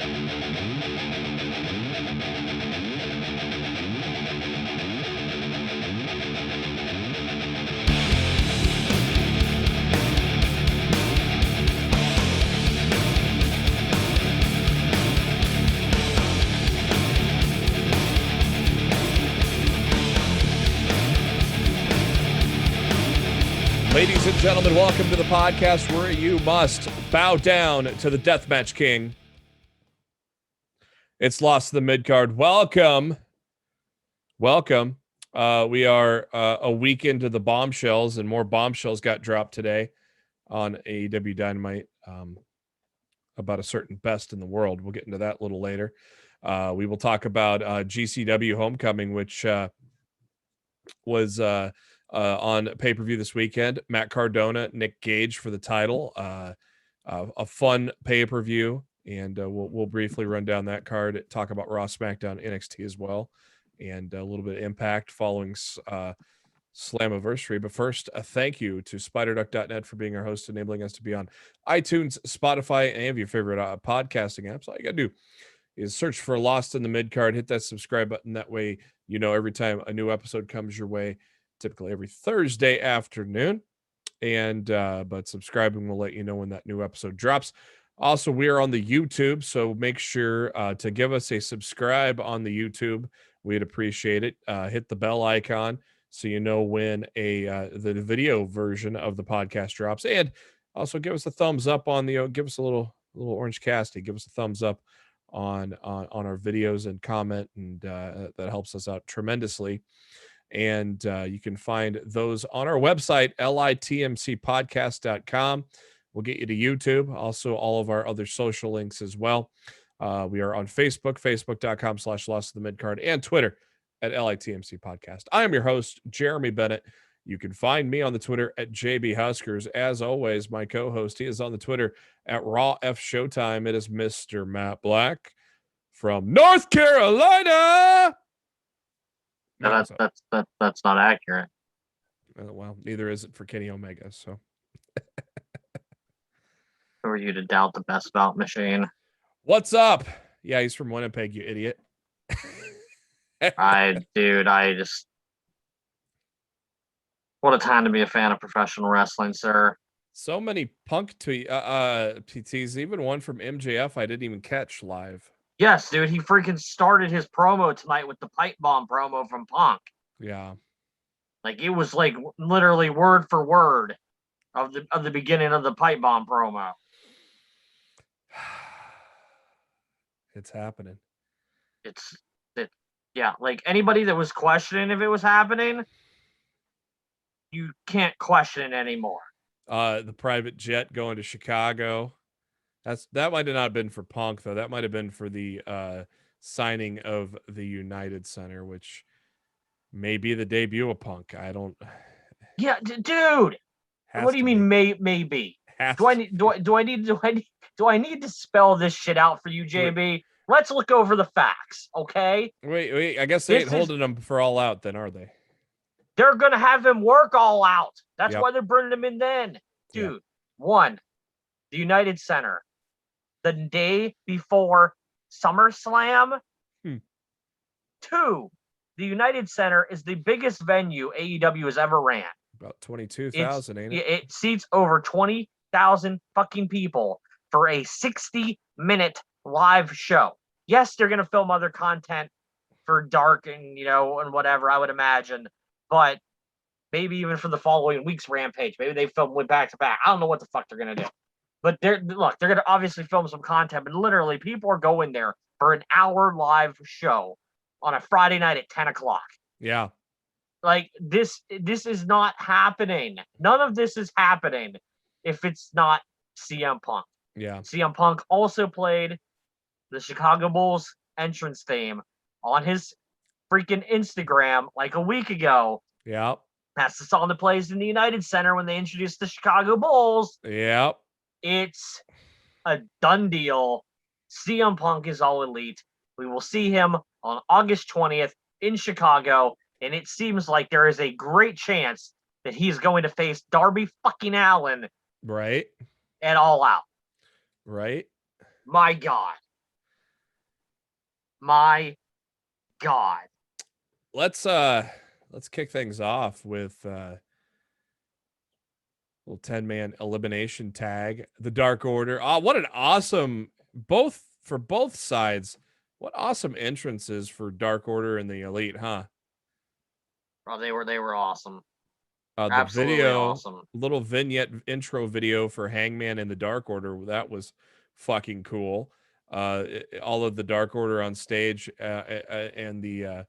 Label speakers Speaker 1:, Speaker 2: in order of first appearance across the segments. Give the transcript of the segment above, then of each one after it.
Speaker 1: Ladies and gentlemen, welcome to the podcast where you must bow down to the Deathmatch King. It's Lost to the Midcard. Welcome. We are a week into the bombshells, and more bombshells got dropped today on AEW Dynamite about a certain best in the world. We'll get into that a little later. We will talk about GCW Homecoming, which was on pay-per-view this weekend. Matt Cardona, Nick Gage for the title. A fun pay-per-view, and we'll briefly run down that card, talk about Raw, SmackDown, NXT as well, and a little bit of Impact following Slammiversary. But first, a thank you to SpiderDuck.net for being our host, enabling us to be on iTunes, Spotify, and any of your favorite podcasting apps. All you got to do is search for Lost in the Midcard, hit that subscribe button. That way, you know every time a new episode comes your way, typically every Thursday afternoon. And but subscribing will let you know when that new episode drops. Also, we are on the YouTube, so make sure to give us a subscribe on the YouTube. We'd appreciate it. Hit the bell icon so you know when the video version of the podcast drops, and also give us a thumbs up on the give us a little orange casty. Give us a thumbs up on our videos and comment, and that helps us out tremendously. And you can find those on our website, litmcpodcast.com. We'll get you to YouTube, also all of our other social links as well. We are on Facebook, facebook.com/Lost to the Midcard, and Twitter at LITMC Podcast. I am your host, Jeremy Bennett. You can find me on the Twitter at JB Huskers. As always, my co-host, he is on the Twitter at Raw F Showtime. It is Mr. Matt Black from North Carolina.
Speaker 2: No, that's not accurate.
Speaker 1: Well, neither is it for Kenny Omega. So,
Speaker 2: who are you to doubt the best bout machine?
Speaker 1: What's up? Yeah, he's from Winnipeg, you idiot.
Speaker 2: What a time to be a fan of professional wrestling, sir.
Speaker 1: So many Punk PTs, even one from MJF I didn't even catch live.
Speaker 2: Yes, dude, he freaking started his promo tonight with the pipe bomb promo from Punk.
Speaker 1: Yeah.
Speaker 2: Like, it was like literally word for word of the beginning of the pipe bomb promo.
Speaker 1: It's happening.
Speaker 2: Yeah, like anybody that was questioning if it was happening, you can't question it anymore.
Speaker 1: The private jet going to Chicago. That might have not been for Punk, though. That might have been for the signing of the United Center, which may be the debut of Punk. I don't.
Speaker 2: Yeah, dude. What do you mean? Maybe. Do I need to spell this shit out for you, JB? Wait. Let's look over the facts, okay?
Speaker 1: Wait. I guess they ain't holding them for All Out, then, are they?
Speaker 2: They're gonna have him work All Out. That's why they're bringing him in then, dude. Yep. 1, the United Center. The day before SummerSlam. 2, the United Center is the biggest venue AEW has ever ran.
Speaker 1: About 22,000, ain't it?
Speaker 2: It seats over 20,000 fucking people for a 60-minute live show. Yes, they're going to film other content for Dark and, and whatever, I would imagine. But maybe even for the following week's Rampage. Maybe they film with back-to-back. I don't know what the fuck they're going to do. But they're going to obviously film some content, but literally people are going there for an hour live show on a Friday night at 10 o'clock.
Speaker 1: Yeah.
Speaker 2: Like, this is not happening. None of this is happening if it's not CM Punk.
Speaker 1: Yeah.
Speaker 2: CM Punk also played the Chicago Bulls entrance theme on his freaking Instagram like a week ago.
Speaker 1: Yeah.
Speaker 2: That's the song that plays in the United Center when they introduced the Chicago Bulls.
Speaker 1: Yep.
Speaker 2: It's a done deal. CM Punk is All Elite. We will see him on August 20th in Chicago, and it seems like there is a great chance that he's going to face Darby fucking Allin.
Speaker 1: Right.
Speaker 2: At All Out.
Speaker 1: Right.
Speaker 2: My God. my God.
Speaker 1: Let's kick things off with little 10-man elimination tag, the Dark Order. What an awesome both sides. What awesome entrances for Dark Order and the Elite, huh?
Speaker 2: Oh, they were awesome.
Speaker 1: The
Speaker 2: Absolutely
Speaker 1: video,
Speaker 2: awesome.
Speaker 1: little vignette intro video for Hangman and the Dark Order. That was fucking cool. All of the Dark Order on stage, and then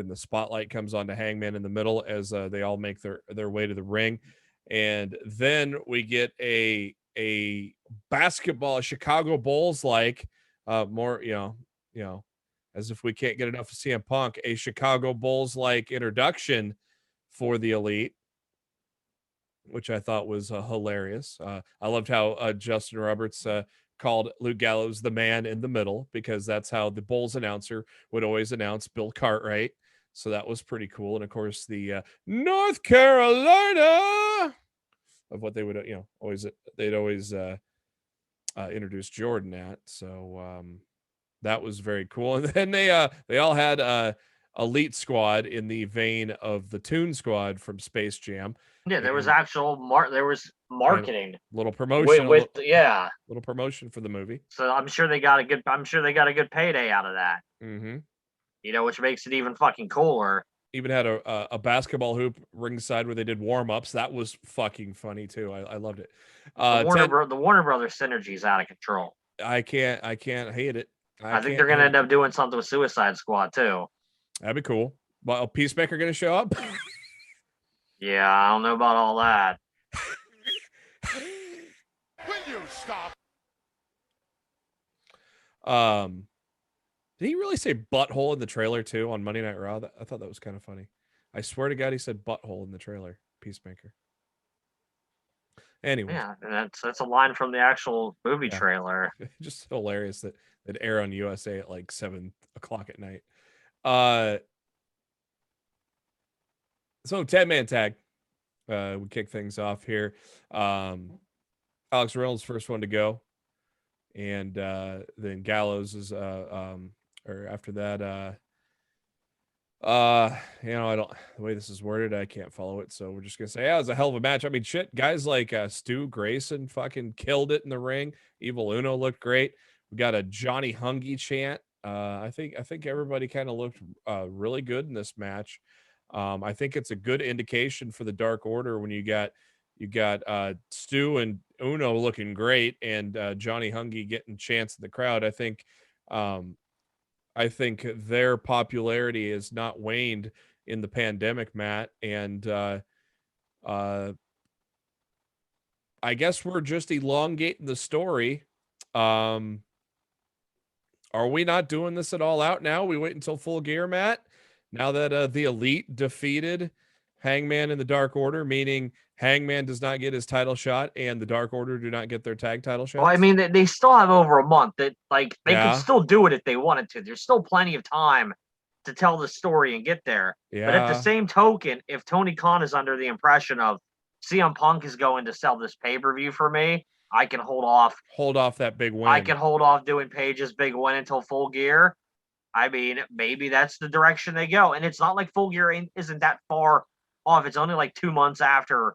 Speaker 1: the spotlight comes on to Hangman in the middle as they all make their way to the ring, and then we get a basketball Chicago Bulls like more as if we can't get enough of CM Punk, a Chicago Bulls like introduction for the Elite, which I thought was hilarious. I loved how Justin Roberts called Luke Gallows the man in the middle, because that's how the Bulls announcer would always announce Bill Cartwright. So that was pretty cool. And of course, the North Carolina of what they would, they'd always introduce Jordan at. So that was very cool. And then they all had Elite Squad in the vein of the Toon Squad from Space Jam.
Speaker 2: Yeah, there was there was marketing.
Speaker 1: Little promotion little promotion for the movie.
Speaker 2: So I'm sure they got a good payday out of that.
Speaker 1: Mm-hmm.
Speaker 2: Which makes it even fucking cooler.
Speaker 1: Even had a basketball hoop ringside where they did warm-ups. That was fucking funny too. I loved it.
Speaker 2: The Warner Brothers synergy is out of control.
Speaker 1: I can't hate it.
Speaker 2: I think they're gonna end up doing something with Suicide Squad too.
Speaker 1: That'd be cool. Well, Peacemaker gonna show up?
Speaker 2: Yeah, I don't know about all that.
Speaker 3: Will you stop?
Speaker 1: Did he really say butthole in the trailer too on Monday Night Raw? I thought that was kind of funny. I swear to God, he said butthole in the trailer. Peacemaker. Anyway,
Speaker 2: yeah, that's a line from the actual movie trailer.
Speaker 1: Just hilarious that air on USA at like 7:00 at night. So 10-man tag. We kick things off here. Alex Reynolds first one to go, and then Gallows is or after that I don't, the way this is worded, I can't follow it, so we're just gonna say, yeah, it was a hell of a match. I mean, shit, guys like Stu Grayson fucking killed it in the ring. Evil Uno looked great. We got a Johnny Hungy chant. I think everybody kind of looked really good in this match. I think it's a good indication for the Dark Order when you got Stu and Uno looking great, and Johnny Hungy getting chants in the crowd. I think their popularity is not waned in the pandemic, Matt. And I guess we're just elongating the story. Are we not doing this at All Out now? We wait until Full Gear, Matt? Now that the Elite defeated Hangman and the Dark Order, meaning Hangman does not get his title shot and the Dark Order do not get their tag title shots?
Speaker 2: Well, I mean, they still have over a month. That they could still do it if they wanted to. There's still plenty of time to tell the story and get there.
Speaker 1: Yeah.
Speaker 2: But at the same token, if Tony Khan is under the impression of CM Punk is going to sell this pay-per-view for me, I can hold off
Speaker 1: that big win.
Speaker 2: I can hold off doing Page's big win until Full Gear. I mean, maybe that's the direction they go. And it's not like Full Gear isn't that far off. It's only like 2 months after,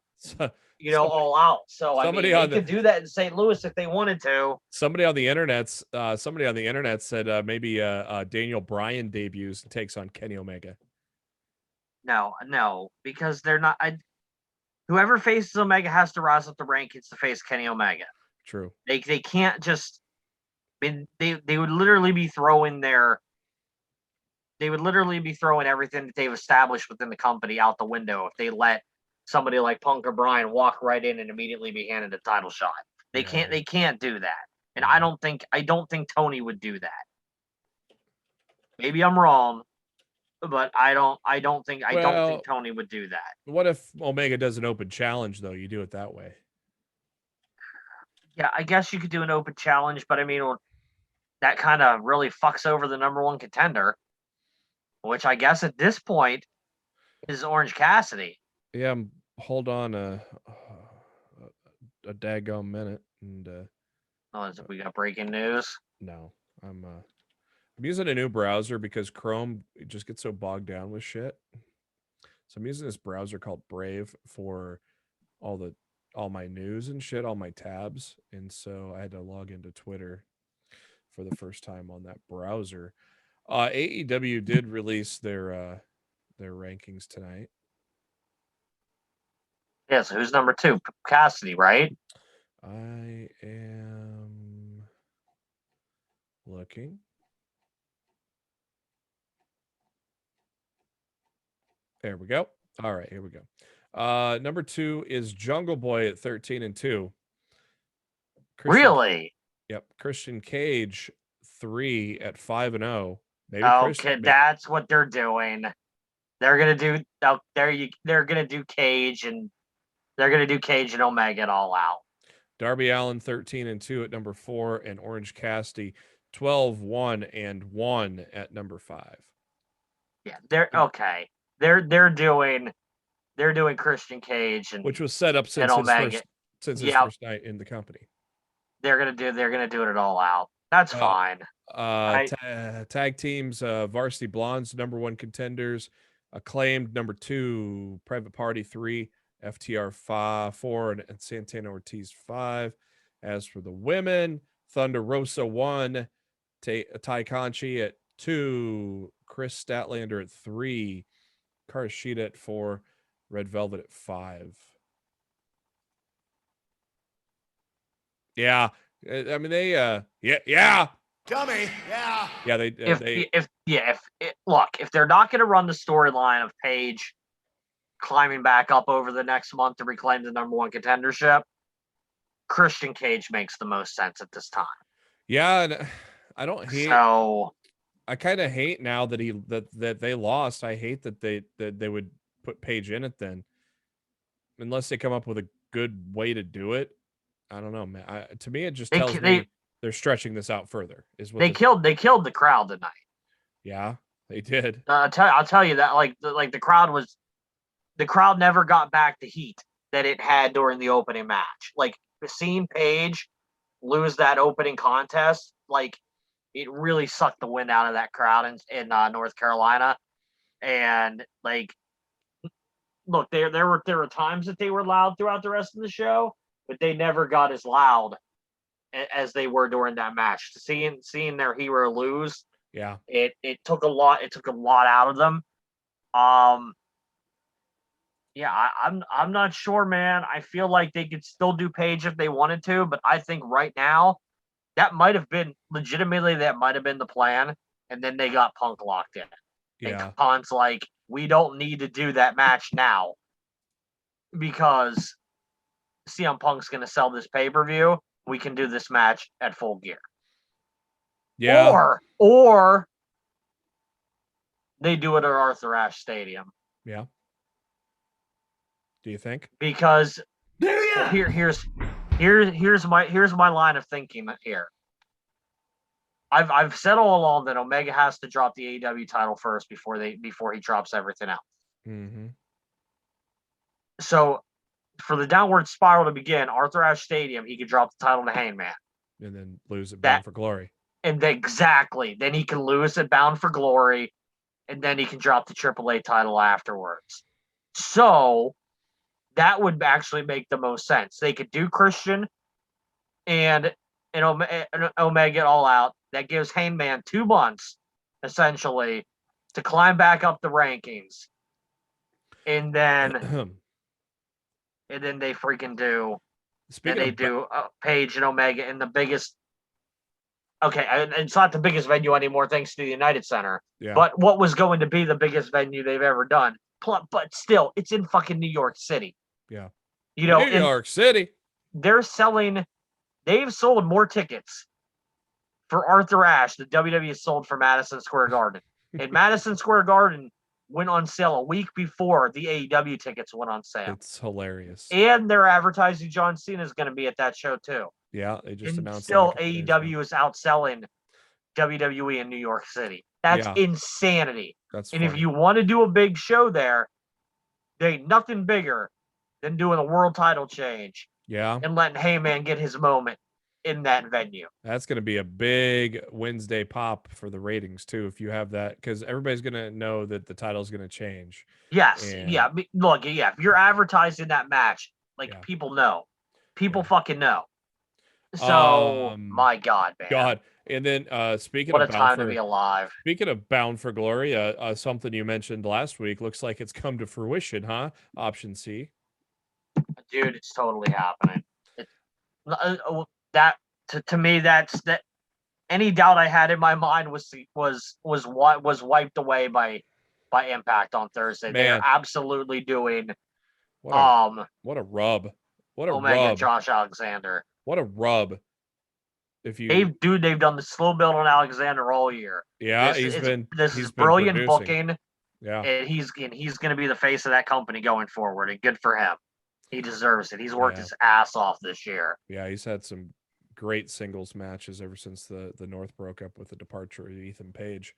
Speaker 2: All Out. So I mean, they could do that in St. Louis if they wanted to.
Speaker 1: Somebody on the internet said maybe Daniel Bryan debuts and takes on Kenny Omega.
Speaker 2: No, because they're not. Whoever faces Omega has to rise up the rankings to face Kenny Omega.
Speaker 1: True.
Speaker 2: They can't just. I mean, they would literally be throwing everything that they've established within the company out the window if they let somebody like Punk or Bryan walk right in and immediately be handed a title shot. They can't do that. And I don't think Tony would do that. Maybe I'm wrong, but I don't think Tony would do that.
Speaker 1: What if Omega does an open challenge though? You do it that way.
Speaker 2: Yeah, I guess you could do an open challenge, but I mean, that kind of really fucks over the number one contender, which I guess at this point is Orange Cassidy.
Speaker 1: Yeah, hold on a daggone minute, and
Speaker 2: we got breaking news.
Speaker 1: No, I'm I'm using a new browser because Chrome just gets so bogged down with shit. So I'm using this browser called Brave for all my news and shit, all my tabs. And so I had to log into Twitter for the first time on that browser. AEW did release their rankings tonight.
Speaker 2: Yeah, so who's number 2? Cassidy, right?
Speaker 1: I am looking. There we go. All right, here we go. Number 2 is Jungle Boy at 13-2.
Speaker 2: Really?
Speaker 1: Yep. Christian Cage 3 at 5-0. Maybe
Speaker 2: Okay, that's what they're doing. They're gonna do. They're gonna do Cage, and they're gonna do Cage and Omega all out.
Speaker 1: Darby Allin 13-2 at number 4, and Orange Cassidy 12-1 at number 5.
Speaker 2: Yeah, they're okay. They're doing Christian Cage and
Speaker 1: which was set up since his first night in the company.
Speaker 2: They're gonna do it all out. That's fine.
Speaker 1: Tag teams, Varsity Blondes, number 1 contenders, Acclaimed, number 2, Private Party 3, FTR 4, and Santana Ortiz 5. As for the women, Thunder Rosa 1, Tai Conchi at 2, Chris Statlander at 3, Karashita at 4, Red Velvet at 5. Yeah, I mean they yeah.
Speaker 3: Dummy, yeah.
Speaker 1: Yeah,
Speaker 2: if they're not going to run the storyline of Paige climbing back up over the next month to reclaim the number 1 contendership, Christian Cage makes the most sense at this time.
Speaker 1: Yeah, and I don't hate.
Speaker 2: So
Speaker 1: I kind of hate now that that they lost. I hate that they would put Paige in it then, unless they come up with a good way to do it. I don't know, man. To me, it just tells me they're stretching this out further. Is what
Speaker 2: they killed the crowd tonight.
Speaker 1: Yeah, they did.
Speaker 2: I'll tell you that the crowd never got back the heat that it had during the opening match. Like seeing Paige lose that opening contest, like it really sucked the wind out of that crowd in North Carolina. And like, look, there were times that they were loud throughout the rest of the show, but they never got as loud as they were during that match. Seeing their hero lose,
Speaker 1: yeah,
Speaker 2: it took a lot. It took a lot out of them. Yeah, I'm not sure, man. I feel like they could still do Paige if they wanted to, but I think right now that might have been the plan, and then they got Punk locked in.
Speaker 1: Yeah,
Speaker 2: and Punk's like, we don't need to do that match now because CM Punk's going to sell this pay-per-view. We can do this match at Full Gear.
Speaker 1: Yeah.
Speaker 2: Or they do it at Arthur Ashe Stadium.
Speaker 1: Yeah. Do you think?
Speaker 2: Because here's my line of thinking here. I've said all along that Omega has to drop the AEW title first before he drops everything else.
Speaker 1: Mm-hmm.
Speaker 2: So for the downward spiral to begin, Arthur Ashe Stadium, he could drop the title to Hangman.
Speaker 1: And then lose it Bound for Glory.
Speaker 2: And exactly. Then he can lose it Bound for Glory, and then he can drop the AAA title afterwards. So that would actually make the most sense. They could do Christian and Omega all out. That gives Hangman 2 months, essentially, to climb back up the rankings. And then they freaking do. They do Paige and Omega in the biggest. Okay, it's not the biggest venue anymore, thanks to the United Center.
Speaker 1: Yeah.
Speaker 2: But what was going to be the biggest venue they've ever done? But still, it's in fucking New York City.
Speaker 1: Yeah.
Speaker 2: You know,
Speaker 1: New York City.
Speaker 2: They've sold more tickets for Arthur Ashe than WWE sold for Madison Square Garden. And Madison Square Garden went on sale a week before the AEW tickets went on sale.
Speaker 1: It's hilarious.
Speaker 2: And they're advertising John Cena is going to be at that show too.
Speaker 1: Yeah, they just announced.
Speaker 2: Still, AEW is outselling WWE in New York City. That's insanity.
Speaker 1: That's
Speaker 2: and funny. If you want to do a big show there ain't nothing bigger than doing a world title change.
Speaker 1: Yeah.
Speaker 2: And letting Heyman get his moment in that venue.
Speaker 1: That's going to be a big Wednesday pop for the ratings too, if you have that, because everybody's going to know that the title's going to change.
Speaker 2: Yes,
Speaker 1: And-
Speaker 2: yeah. Look, yeah. If you're advertising that match, like
Speaker 1: Yeah.
Speaker 2: people know, people
Speaker 1: Yeah.
Speaker 2: fucking know. So my God, man.
Speaker 1: God. And then speaking
Speaker 2: What
Speaker 1: of
Speaker 2: a time to be alive.
Speaker 1: Speaking of Bound for Glory, something you mentioned last week looks like it's come to fruition, huh? Option C.
Speaker 2: Dude, it's totally happening. It's that to me, that's that. Any doubt I had in my mind was wiped away by Impact on Thursday. They're
Speaker 1: Man.
Speaker 2: absolutely doing
Speaker 1: What a rub. What a
Speaker 2: Omega
Speaker 1: rub.
Speaker 2: Josh Alexander.
Speaker 1: What a rub. If you
Speaker 2: They've done the slow build on Alexander all year.
Speaker 1: Yeah,
Speaker 2: this
Speaker 1: he's
Speaker 2: is
Speaker 1: been
Speaker 2: brilliant
Speaker 1: producing.
Speaker 2: booking.
Speaker 1: Yeah.
Speaker 2: And he's gonna be the face of that company going forward, and good for him. He deserves it. He's worked his ass off this year.
Speaker 1: Yeah, he's had some great singles matches ever since the North broke up with the departure of Ethan Page.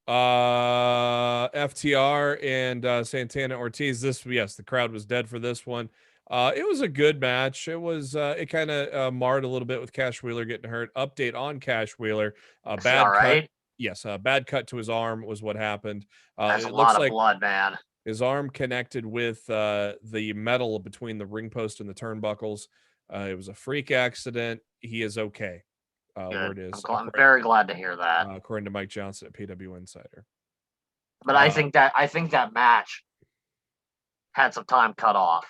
Speaker 1: FTR and Santana Ortiz. The crowd was dead for this one. It was a good match. It was it kind of marred a little bit with Cash Wheeler getting hurt. Update on Cash Wheeler. Bad
Speaker 2: all right?
Speaker 1: cut. Yes, bad cut to his arm was what happened.
Speaker 2: That's
Speaker 1: it
Speaker 2: a
Speaker 1: looks
Speaker 2: lot of
Speaker 1: like
Speaker 2: blood, man.
Speaker 1: his arm connected with the metal between the ring post and the turnbuckles. It was a freak accident. He is okay. Word is.
Speaker 2: I'm very glad to hear that.
Speaker 1: According to Mike Johnson at PW Insider.
Speaker 2: But I think that match had some time cut off.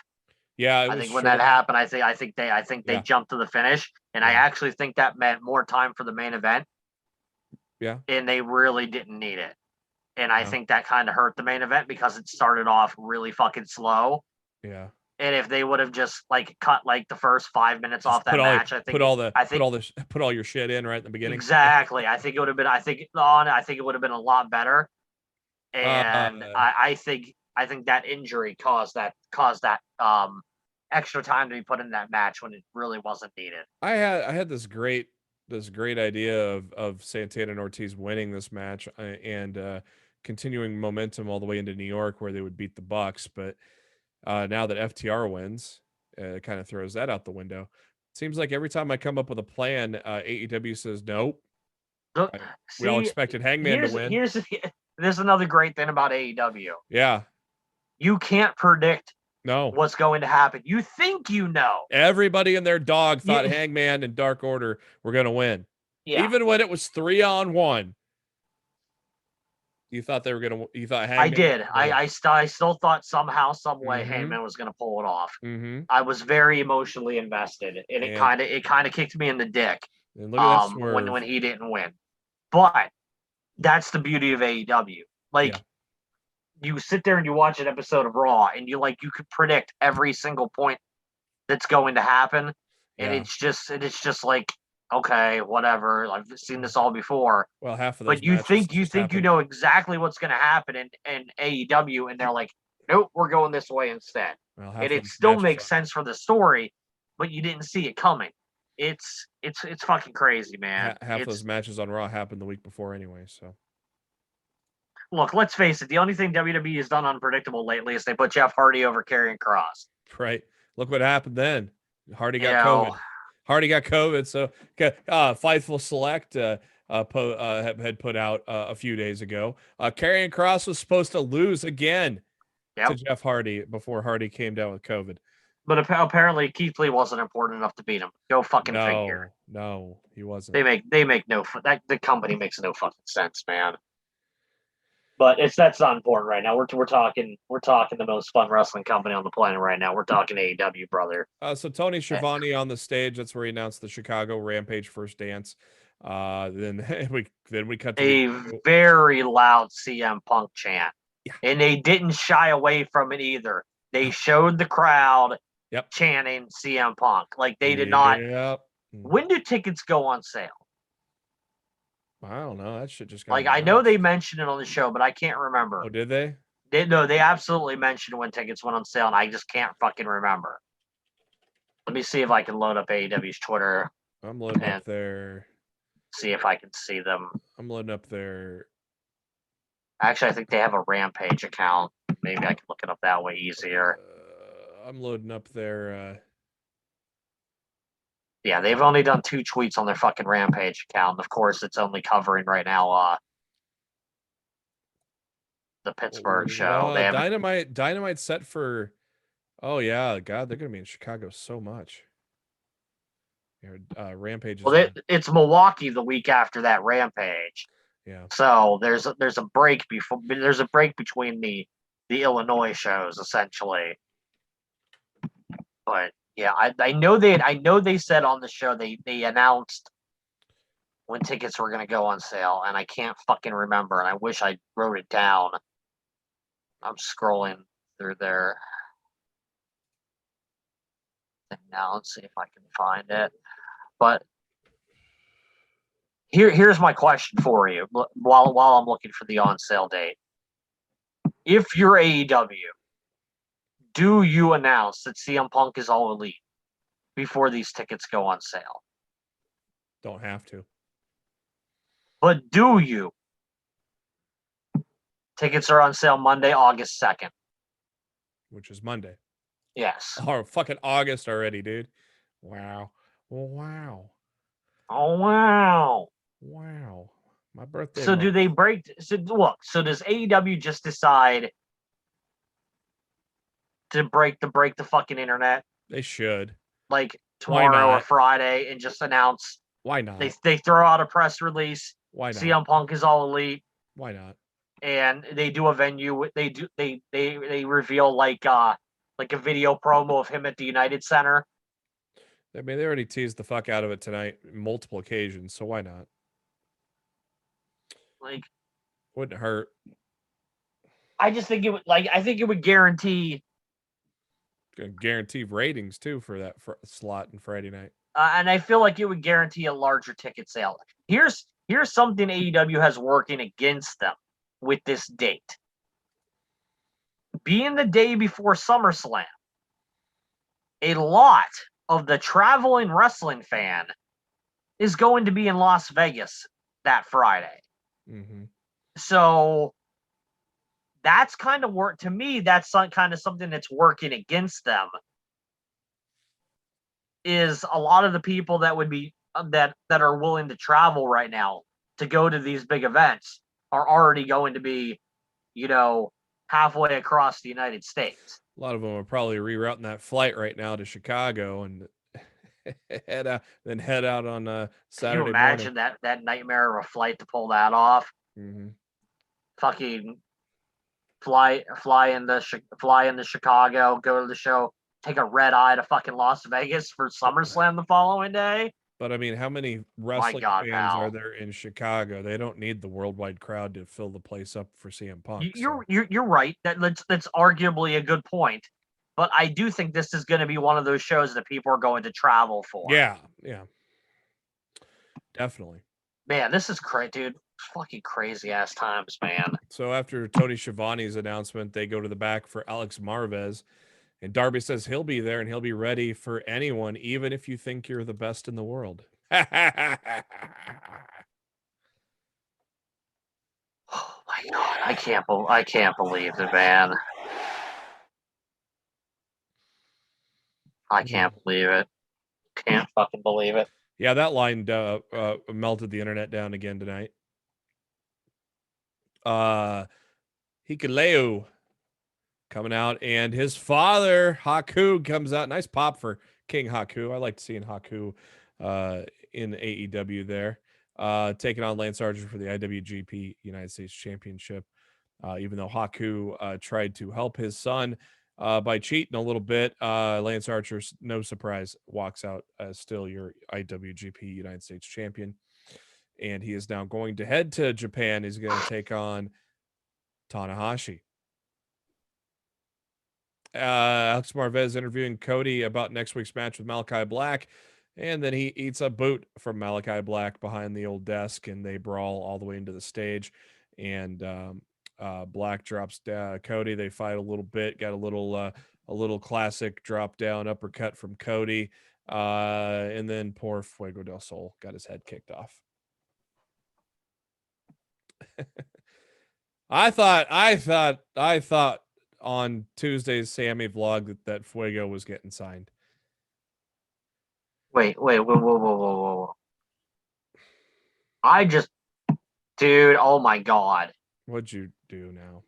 Speaker 1: Yeah,
Speaker 2: I think when that happened, I think they jumped to the finish, and I actually think that meant more time for the main event.
Speaker 1: Yeah,
Speaker 2: and they really didn't need it, and I think that kind of hurt the main event because it started off really fucking slow.
Speaker 1: Yeah.
Speaker 2: And if they would have just cut the first 5 minutes off that match, I think
Speaker 1: put all your shit in right in the beginning.
Speaker 2: Exactly. I think it would have been. I think it would have been a lot better. And I think that injury caused that extra time to be put in that match when it really wasn't needed.
Speaker 1: I had this great idea of Santana and Ortiz winning this match and continuing momentum all the way into New York where they would beat the Bucks, but now that FTR wins, it kind of throws that out the window. Seems like every time I come up with a plan, AEW says nope. We all expected Hangman to win.
Speaker 2: There's another great thing about AEW.
Speaker 1: Yeah.
Speaker 2: You can't predict
Speaker 1: No.
Speaker 2: what's going to happen. You think you know.
Speaker 1: Everybody and their dog thought Hangman and Dark Order were going to win.
Speaker 2: Yeah.
Speaker 1: Even when it was 3-on-1. You thought they were going to you thought Hangman
Speaker 2: I did. I still thought somehow, some way Hangman was going to pull it off.
Speaker 1: Mm-hmm.
Speaker 2: I was very emotionally invested, and it kind of kicked me in the dick
Speaker 1: and look at that swerve.
Speaker 2: when he didn't win. But that's the beauty of AEW. You sit there and you watch an episode of Raw, and you could predict every single point that's going to happen, and it's just like, okay, whatever. I've seen this all before.
Speaker 1: Well, half of those.
Speaker 2: But you think you know exactly what's going to happen in AEW, and they're like, nope, we're going this way instead.
Speaker 1: Well,
Speaker 2: and it still makes sense for the story, but you didn't see it coming. It's fucking crazy, man.
Speaker 1: Half those matches on Raw happened the week before anyway. So,
Speaker 2: look, let's face it. The only thing WWE has done unpredictable lately is they put Jeff Hardy over Karrion Kross.
Speaker 1: Right. Look what happened then. Hardy got COVID. Hardy got COVID. So, Fightful Select had put out a few days ago. Karrion Kross was supposed to lose again to Jeff Hardy before Hardy came down with COVID.
Speaker 2: But apparently Keith Lee wasn't important enough to beat him. Go fucking figure.
Speaker 1: No, he wasn't.
Speaker 2: They make no the company makes no fucking sense, man. But that's not important right now. We're talking the most fun wrestling company on the planet right now. We're talking AEW, brother.
Speaker 1: So Tony Schiavone on the stage. That's where he announced the Chicago Rampage first dance. Then we cut to
Speaker 2: a very loud CM Punk chant, and they didn't shy away from it either. They showed the crowd chanting CM Punk like they did not. When do tickets go on sale?
Speaker 1: I don't know. That shit just
Speaker 2: I know they mentioned it on the show, but I can't remember.
Speaker 1: Oh, did they?
Speaker 2: They absolutely mentioned when tickets went on sale, and I just can't fucking remember. Let me see if I can load up AEW's Twitter.
Speaker 1: I'm loading up there.
Speaker 2: See if I can see them.
Speaker 1: I'm loading up there.
Speaker 2: Actually, I think they have a Rampage account. Maybe I can look it up that way easier.
Speaker 1: I'm loading up there.
Speaker 2: Yeah, they've only done 2 tweets on their fucking Rampage account. Of course, it's only covering right now the Pittsburgh show. They haven't.
Speaker 1: Dynamite set for. Oh yeah, God, they're gonna be in Chicago so much. Rampage is
Speaker 2: Well, it's Milwaukee the week after that Rampage.
Speaker 1: yeah.
Speaker 2: So there's a break before. There's a break between the Illinois shows essentially. But yeah, I know they said on the show they announced when tickets were gonna go on sale, and I can't fucking remember, and I wish I wrote it down. I'm scrolling through their thing now. Let's see if I can find it. But here's my question for you while I'm looking for the on sale date. If you're AEW, do you announce that CM Punk is all elite before these tickets go on sale?
Speaker 1: Don't have to.
Speaker 2: But do you? Tickets are on sale Monday, August 2nd.
Speaker 1: Which is Monday.
Speaker 2: Yes.
Speaker 1: Oh, fucking August already, dude. Wow. Wow.
Speaker 2: Oh, wow.
Speaker 1: Wow. My birthday.
Speaker 2: So do they break? So look. So does AEW just decide to break the fucking internet
Speaker 1: They should.
Speaker 2: like tomorrow or Friday and just announce?
Speaker 1: Why not?
Speaker 2: They throw out a press release.
Speaker 1: Why not?
Speaker 2: CM Punk is all elite.
Speaker 1: Why not?
Speaker 2: And they do a venue. They reveal like a video promo of him at the United Center.
Speaker 1: I mean, they already teased the fuck out of it tonight, multiple occasions. So why not?
Speaker 2: Like,
Speaker 1: wouldn't hurt.
Speaker 2: I just think it would. Like, I think it would guarantee.
Speaker 1: Gonna guarantee ratings too for that slot on Friday night.
Speaker 2: And I feel like it would guarantee a larger ticket sale. Here's something AEW has working against them with this date. Being the day before SummerSlam, a lot of the traveling wrestling fan is going to be in Las Vegas that Friday.
Speaker 1: Mm-hmm.
Speaker 2: So that's kind of work to me. That's kind of something that's working against them. Is a lot of the people that would be that are willing to travel right now to go to these big events are already going to be, halfway across the United States.
Speaker 1: A lot of them are probably rerouting that flight right now to Chicago and head out on Saturday.
Speaker 2: Can you imagine
Speaker 1: morning.
Speaker 2: that nightmare of a flight to pull that off?
Speaker 1: Mm-hmm.
Speaker 2: Fucking fly into Chicago, go to the show, take a red eye to fucking Las Vegas for SummerSlam the following day.
Speaker 1: But I mean, how many wrestling fans
Speaker 2: pal.
Speaker 1: are there in Chicago? They don't need the worldwide crowd to fill the place up for CM Punk.
Speaker 2: You're right. That's arguably a good point. But I do think this is going to be one of those shows that people are going to travel for.
Speaker 1: Yeah, definitely.
Speaker 2: Man, this is crazy, dude. Fucking crazy ass times, man.
Speaker 1: So after Tony Schiavone's announcement, they go to the back for Alex Marvez. And Darby says he'll be there and he'll be ready for anyone, even if you think you're the best in the world.
Speaker 2: Oh my God, I can't believe it, man. I can't believe it. Can't fucking believe it.
Speaker 1: Yeah, that line melted the internet down again tonight. Hikuleo coming out, and his father Haku comes out. Nice pop for King Haku. I liked seeing Haku in AEW there, taking on Lance Archer for the IWGP United States Championship. Even though Haku tried to help his son by cheating a little bit, Lance Archer, no surprise, walks out as still your IWGP United States Champion. And he is now going to head to Japan. He's going to take on Tanahashi. Alex Marvez interviewing Cody about next week's match with Malachi Black, and then he eats a boot from Malachi Black behind the old desk, and they brawl all the way into the stage. And Black drops Cody. They fight a little bit, got a little classic drop down uppercut from Cody, and then poor Fuego del Sol got his head kicked off. I thought on Tuesday's Sammy vlog that Fuego was getting signed.
Speaker 2: Wait, whoa. I just, dude, oh my God.
Speaker 1: What'd you do now?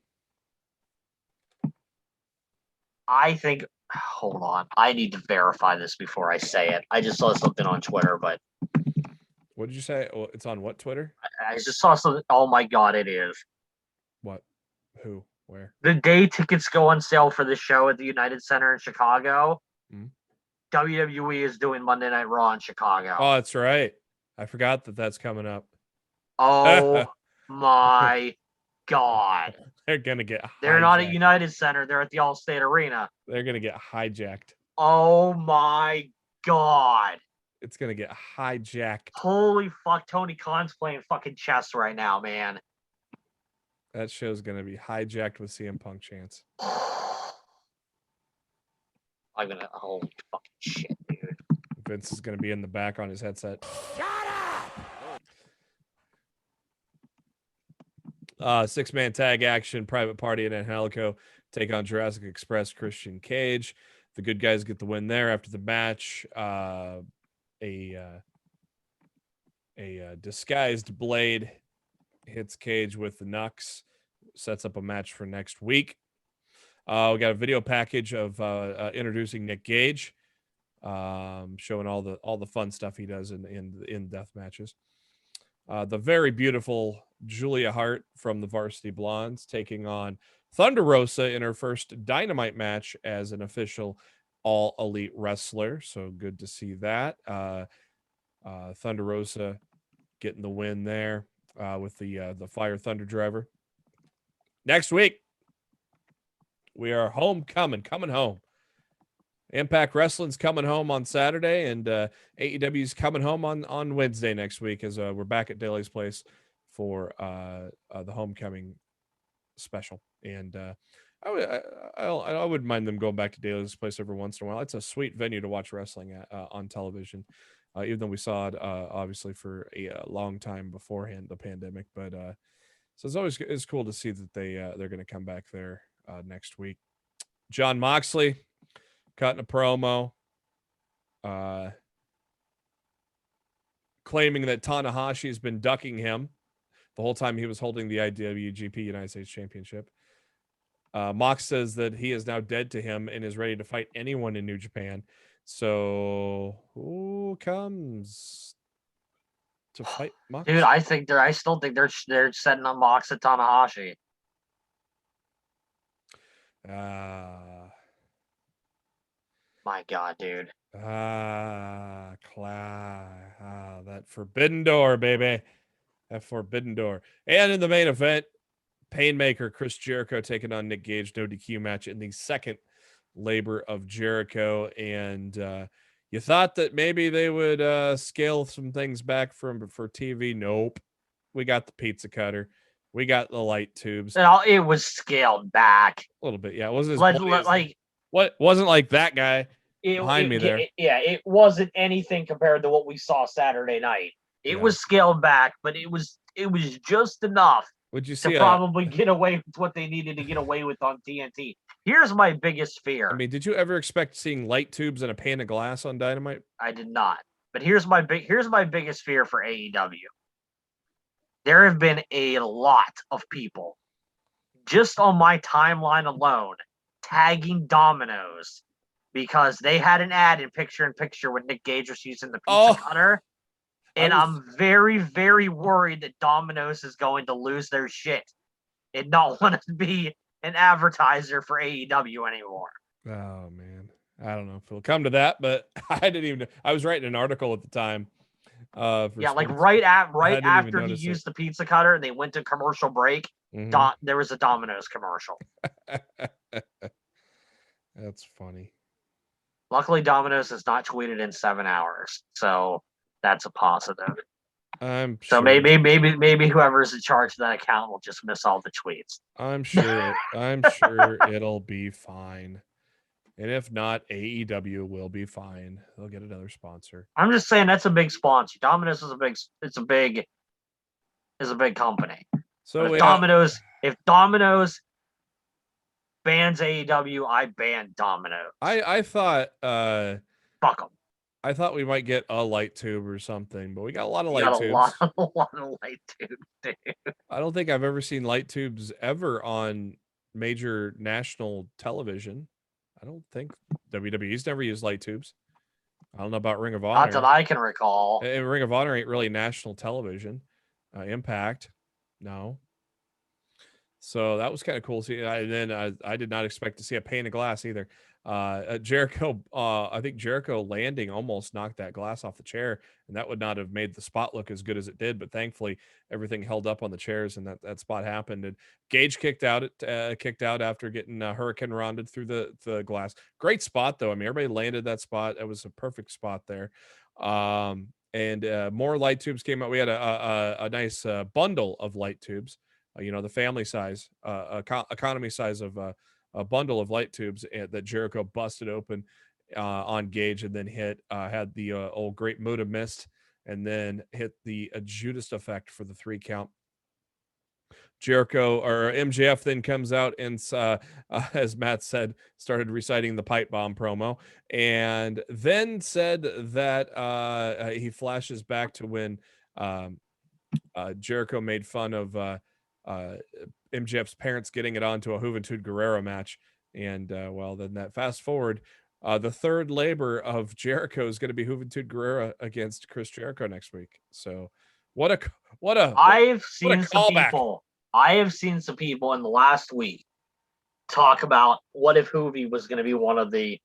Speaker 2: I think, hold on. I need to verify this before I say it. I just saw something on Twitter, but
Speaker 1: What did you say? Well, it's on what Twitter?
Speaker 2: I just saw something. Oh my God, it is.
Speaker 1: What? Who? Where?
Speaker 2: The day tickets go on sale for the show at the United Center in Chicago, WWE is doing Monday Night Raw in Chicago.
Speaker 1: Oh, that's right. I forgot that that's coming up.
Speaker 2: Oh my God.
Speaker 1: They're gonna get hijacked.
Speaker 2: They're not at United Center. They're at the Allstate Arena.
Speaker 1: They're gonna get hijacked.
Speaker 2: Oh my God.
Speaker 1: It's gonna get hijacked.
Speaker 2: Holy fuck. Tony Khan's playing fucking chess right now, man.
Speaker 1: That show's gonna be hijacked with CM Punk chants.
Speaker 2: I'm gonna, holy fucking shit, dude.
Speaker 1: Vince is gonna be in the back on his headset.
Speaker 3: Shut up!
Speaker 1: 6-man tag action, Private Party and Angelico take on Jurassic Express, Christian Cage. The good guys get the win there. After the match, a disguised Blade hits Cage with the Nux, sets up a match for next week. We got a video package of introducing Nick Gage, showing all the fun stuff he does in death matches. The very beautiful Julia Hart from the Varsity Blondes taking on Thunder Rosa in her first Dynamite match as an official All Elite wrestler. So good to see that. Thunder Rosa getting the win there with the Fire Thunder Driver. Next week, we are coming home. Impact Wrestling's coming home on Saturday, and AEW's coming home on Wednesday next week as we're back at Daly's Place for the Homecoming special. And I wouldn't mind them going back to Daly's Place every once in a while. It's a sweet venue to watch wrestling at, on television, even though we saw it obviously for a long time beforehand the pandemic. But so it's cool to see that they're going to come back there next week. Jon Moxley cutting a promo, claiming that Tanahashi has been ducking him the whole time he was holding the IWGP United States Championship. Mox says that he is now dead to him and is ready to fight anyone in New Japan. So who comes to fight Mox?
Speaker 2: Dude, I still think they're setting up Mox at Tanahashi. My God, dude.
Speaker 1: That forbidden door, baby. That forbidden door. And in the main event, Painmaker Chris Jericho taking on Nick Gage, no DQ match in the second labor of Jericho. And you thought that maybe they would scale some things back for TV. Nope. We got the pizza cutter. We got the light tubes.
Speaker 2: It was scaled back
Speaker 1: A little bit. Yeah. It wasn't wasn't like that guy behind me there.
Speaker 2: It wasn't anything compared to what we saw Saturday night. It was scaled back, but it was just enough
Speaker 1: Would you see
Speaker 2: to probably get away with what they needed to get away with on TNT. Here's my biggest fear.
Speaker 1: I mean, did you ever expect seeing light tubes and a pane of glass on Dynamite?
Speaker 2: I did not. But here's my biggest fear for AEW. There have been a lot of people just on my timeline alone tagging Domino's because they had an ad in picture when Nick Gage was using the pizza cutter. And I'm very, very worried that Domino's is going to lose their shit and not want to be an advertiser for AEW anymore.
Speaker 1: Oh, man. I don't know if it'll come to that, but I didn't even know. I was writing an article at the time.
Speaker 2: Right after he used the pizza cutter and they went to commercial break, there was a Domino's commercial.
Speaker 1: That's funny.
Speaker 2: Luckily, Domino's has not tweeted in 7 hours, so that's a positive.
Speaker 1: So
Speaker 2: maybe whoever's in charge of that account will just miss all the tweets.
Speaker 1: I'm sure it'll be fine. And if not, AEW will be fine. They'll get another sponsor.
Speaker 2: I'm just saying that's a big sponsor. Domino's is a big company.
Speaker 1: So
Speaker 2: if Domino's bans AEW, I ban Domino's.
Speaker 1: I thought
Speaker 2: fuck them.
Speaker 1: I thought we might get a light tube or something, but we got a lot of
Speaker 2: You
Speaker 1: light
Speaker 2: got
Speaker 1: tubes.
Speaker 2: a lot of light tubes, dude.
Speaker 1: I don't think I've ever seen light tubes ever on major national television. I don't think WWE's never used light tubes. I don't know about Ring of
Speaker 2: Not that
Speaker 1: Honor.
Speaker 2: I can recall.
Speaker 1: And Ring of Honor ain't really national television. Impact, no. So that was kind of cool. See, I did not expect to see a pane of glass either. Jericho, I think Jericho landing almost knocked that glass off the chair, and that would not have made the spot look as good as it did. But thankfully, everything held up on the chairs, and that spot happened. And Gage kicked out after getting Hurricane Ronded through the glass. Great spot though. I mean, everybody landed that spot. It was a perfect spot there. And more light tubes came out. We had a nice bundle of light tubes. The family size, economy size of a bundle of light tubes that Jericho busted open on Gage, and then had the old Great Muda Mist, and then hit the Judas effect for the 3 count. Jericho or MJF then comes out and, as Matt said, started reciting the pipe bomb promo, and then said that he flashes back to when Jericho made fun of MJF's parents getting it onto a Juventud Guerrero match. And then that fast forward, the third labor of Jericho is going to be Juventud Guerrero against Chris Jericho next week. So
Speaker 2: I've
Speaker 1: what a
Speaker 2: seen some
Speaker 1: callback.
Speaker 2: people. I have seen some people in the last week talk about what if Hoovy was going to be one of the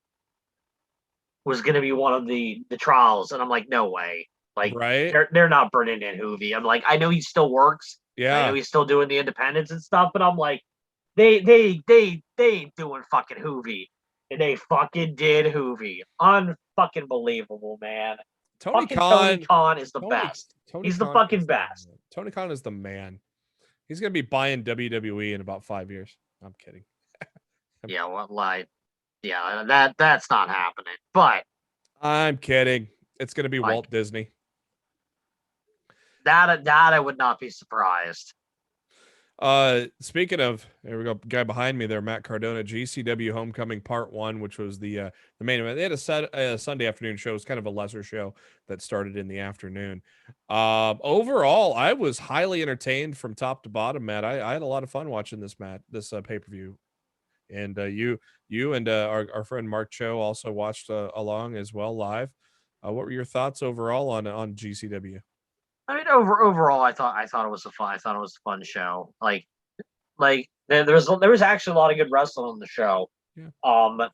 Speaker 2: trials, and I'm like, no way. Like,
Speaker 1: Right?
Speaker 2: they're not bringing in Hoovy. I'm like, I know he still works. I
Speaker 1: Yeah.
Speaker 2: know he's still doing the independents and stuff, but I'm like, they ain't doing fucking Hoovy, and they fucking did Hoovy. Unfucking believable, man.
Speaker 1: Tony
Speaker 2: Tony Khan is the best.
Speaker 1: Tony
Speaker 2: He's the
Speaker 1: Khan
Speaker 2: fucking
Speaker 1: is
Speaker 2: best.
Speaker 1: Tony Khan is the man. He's going to be buying WWE in about 5 years. I'm kidding.
Speaker 2: Yeah, well, like, yeah, that's not happening. But
Speaker 1: I'm kidding. It's going to be
Speaker 2: Like-
Speaker 1: Walt Disney.
Speaker 2: that I would not be surprised.
Speaker 1: Speaking of, there we go, guy behind me there, Matt Cardona, GCW Homecoming Part 1, which was the main event. They had a Sunday afternoon show. It was kind of a lesser show that started in the afternoon. Overall, I was highly entertained from top to bottom, Matt. I had a lot of fun watching this pay-per-view. And you and our friend Mark Cho also watched along as well live. What were your thoughts overall on GCW?
Speaker 2: I mean, overall, I thought it was a fun show. Like there was actually a lot of good wrestling on the show.
Speaker 1: Yeah.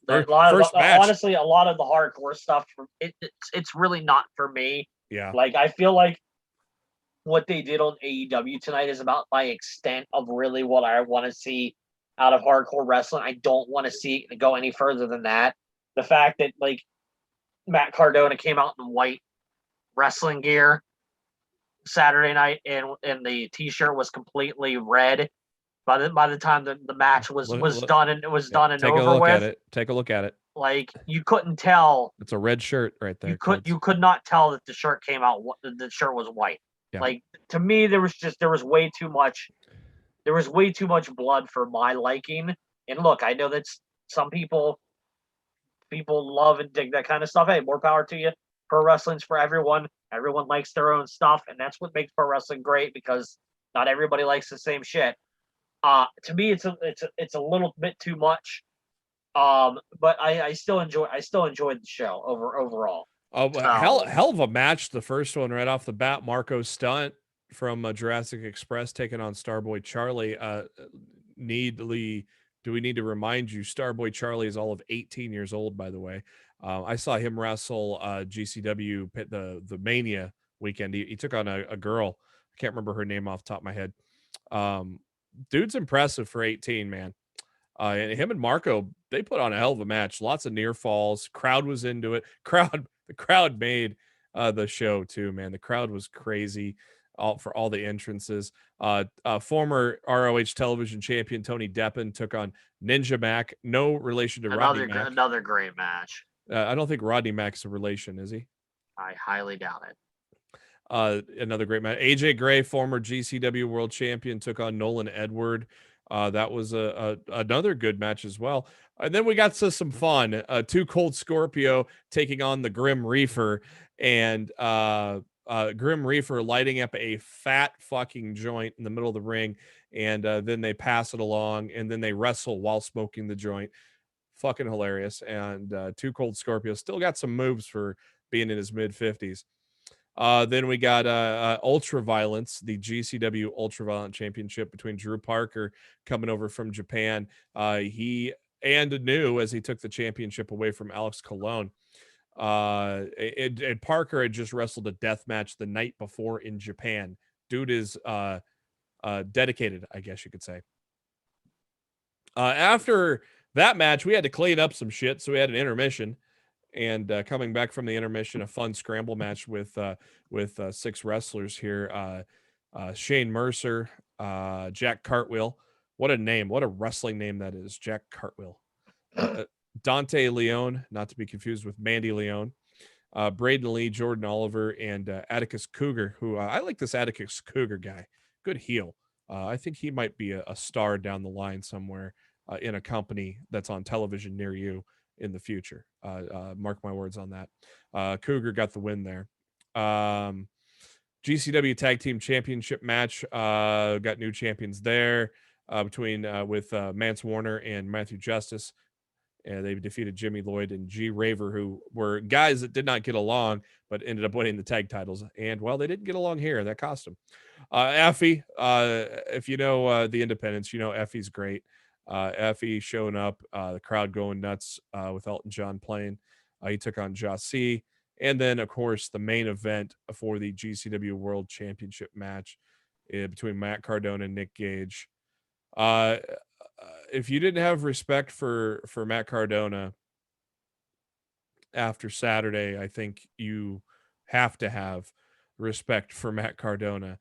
Speaker 2: Match.
Speaker 1: Match.
Speaker 2: Honestly, a lot of the hardcore stuff, it's really not for me.
Speaker 1: Yeah.
Speaker 2: Like, I feel like what they did on AEW tonight is about my extent of really what I want to see out of hardcore wrestling. I don't want to see it go any further than that. The fact that, like, Matt Cardona came out in white wrestling gear Saturday night, and the t-shirt was completely red by the time the match was done and over with.
Speaker 1: Take a look at it.
Speaker 2: Like, you couldn't tell.
Speaker 1: It's a red shirt right there.
Speaker 2: You could not tell that the shirt came out. The shirt was white.
Speaker 1: Yeah.
Speaker 2: Like, to me, there was way too much. There was way too much blood for my liking. And look, I know that some people love and dig that kind of stuff. Hey, more power to you. Pro wrestling's for everyone. Everyone likes their own stuff, and that's what makes pro wrestling great, because not everybody likes the same shit. To me, it's a little bit too much. But I still enjoyed the show overall.
Speaker 1: Oh, hell of a match. The first one right off the bat, Marco Stunt from Jurassic Express taking on Starboy Charlie. Do we need to remind you, Starboy Charlie is all of 18 years old, by the way. I saw him wrestle GCW the Mania weekend. He took on a girl. I can't remember her name off the top of my head. Dude's impressive for 18, man. And him and Marco, they put on a hell of a match. Lots of near falls. Crowd was into it. The crowd made the show too, man. The crowd was crazy for all the entrances. Former ROH television champion Tony Deppen took on Ninja Mac. No relation to Rodney Mac.
Speaker 2: Another great match.
Speaker 1: I don't think Rodney Mac's a relation, is he?
Speaker 2: I highly doubt it.
Speaker 1: Another great match. AJ Gray, former GCW world champion, took on Nolan Edward. That was another good match as well. And then we got to some fun. Two Cold Scorpio taking on the Grim Reaper, and Grim Reaper lighting up a fat fucking joint in the middle of the ring, and then they pass it along, and then they wrestle while smoking the joint. Fucking hilarious. And Two Cold Scorpio still got some moves for being in his mid 50s. Then we got Ultra Violence, the GCW Ultra Violent Championship between Drew Parker coming over from Japan. He and knew as he took the championship away from Alex Colon. And Parker had just wrestled a death match the night before in Japan. Dude is dedicated, I guess you could say. After that match, we had to clean up some shit, so we had an intermission. And coming back from the intermission, a fun scramble match with 6 wrestlers here. Shane Mercer, Jack Cartwheel. What a name. What a wrestling name that is. Jack Cartwheel. Dante Leone, not to be confused with Mandy Leone. Braden Lee, Jordan Oliver, and Atticus Cougar, who I like this Atticus Cougar guy. Good heel. I think he might be a star down the line somewhere in a company that's on television near you in the future. Mark my words on that. Cougar got the win there. GCW Tag Team Championship match. Got new champions there between with Mance Warner and Matthew Justice. And they defeated Jimmy Lloyd and G Raver, who were guys that did not get along, but ended up winning the tag titles. And well, they didn't get along here. That cost them. Effie, if you know the Independents, you know Effie's great. Effie showing up, the crowd going nuts with Elton John playing. He took on Jossie. And then, of course, the main event for the GCW World Championship match between Matt Cardona and Nick Gage. If you didn't have respect for Matt Cardona after Saturday, I think you have to have respect for Matt Cardona.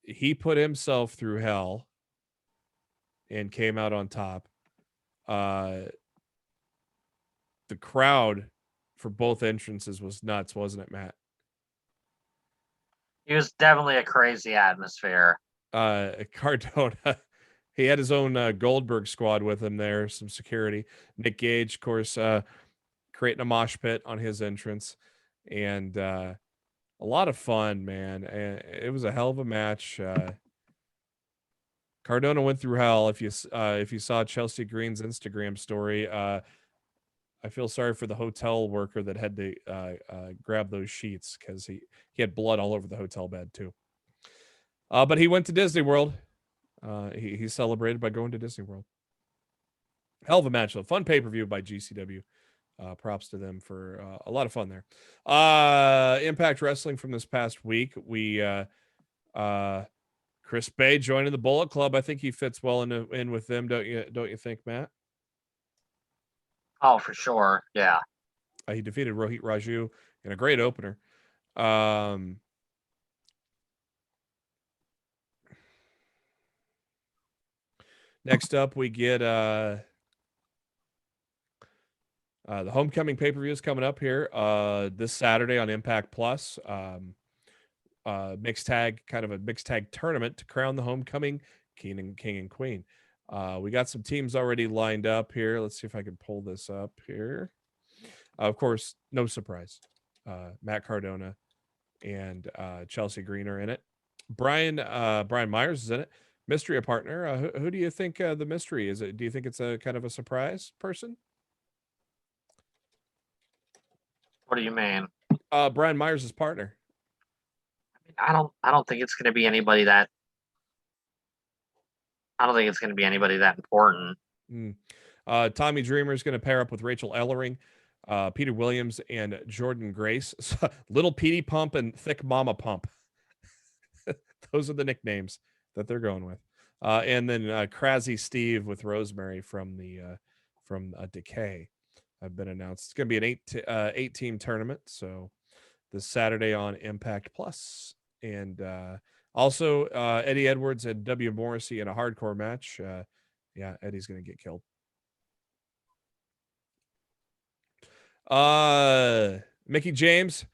Speaker 1: He put himself through hell and came out on top. The crowd for both entrances was nuts, wasn't it, Matt?
Speaker 2: It was definitely a crazy atmosphere.
Speaker 1: Cardona, he had his own Goldberg squad with him there, some security. Nick Gage, of course, creating a mosh pit on his entrance, and a lot of fun, man. And it was a hell of a match. Cardona went through hell. If you saw Chelsea Green's Instagram story, I feel sorry for the hotel worker that had to grab those sheets because he had blood all over the hotel bed too. But he went to Disney World. He celebrated by going to Disney World. Hell of a match, though. Fun pay-per-view by GCW. Props to them for a lot of fun there. Impact Wrestling from this past week. We Chris Bay joining the Bullet Club. I think he fits well in with them, don't you think, Matt?
Speaker 2: Oh, for sure. Yeah.
Speaker 1: He defeated Rohit Raju in a great opener. Next up, we get the Homecoming pay-per-view is coming up here this Saturday on Impact Plus. Mixed tag, kind of a mixed tag tournament to crown the Homecoming King and Queen. We got some teams already lined up here. Let's see if I can pull this up here. Of course, no surprise. Matt Cardona and Chelsea Green are in it. Brian Myers is in it. Mystery partner. Who do you think the mystery is? Do you think it's a kind of a surprise person?
Speaker 2: What do you mean?
Speaker 1: Brian Myers' partner.
Speaker 2: I don't think it's going to be anybody that. I don't think it's going to be anybody that important.
Speaker 1: Tommy Dreamer is going to pair up with Rachel Ellering, Peter Williams, and Jordan Grace. Little Petey Pump and Thick Mama Pump. Those are the nicknames that they're going with. And then Crazy Steve with Rosemary from Decay have been announced. It's going to be an 8-team tournament. So this Saturday on Impact Plus. And also Eddie Edwards and W. Morrissey in a hardcore match. Yeah, Eddie's going to get killed. Mickey James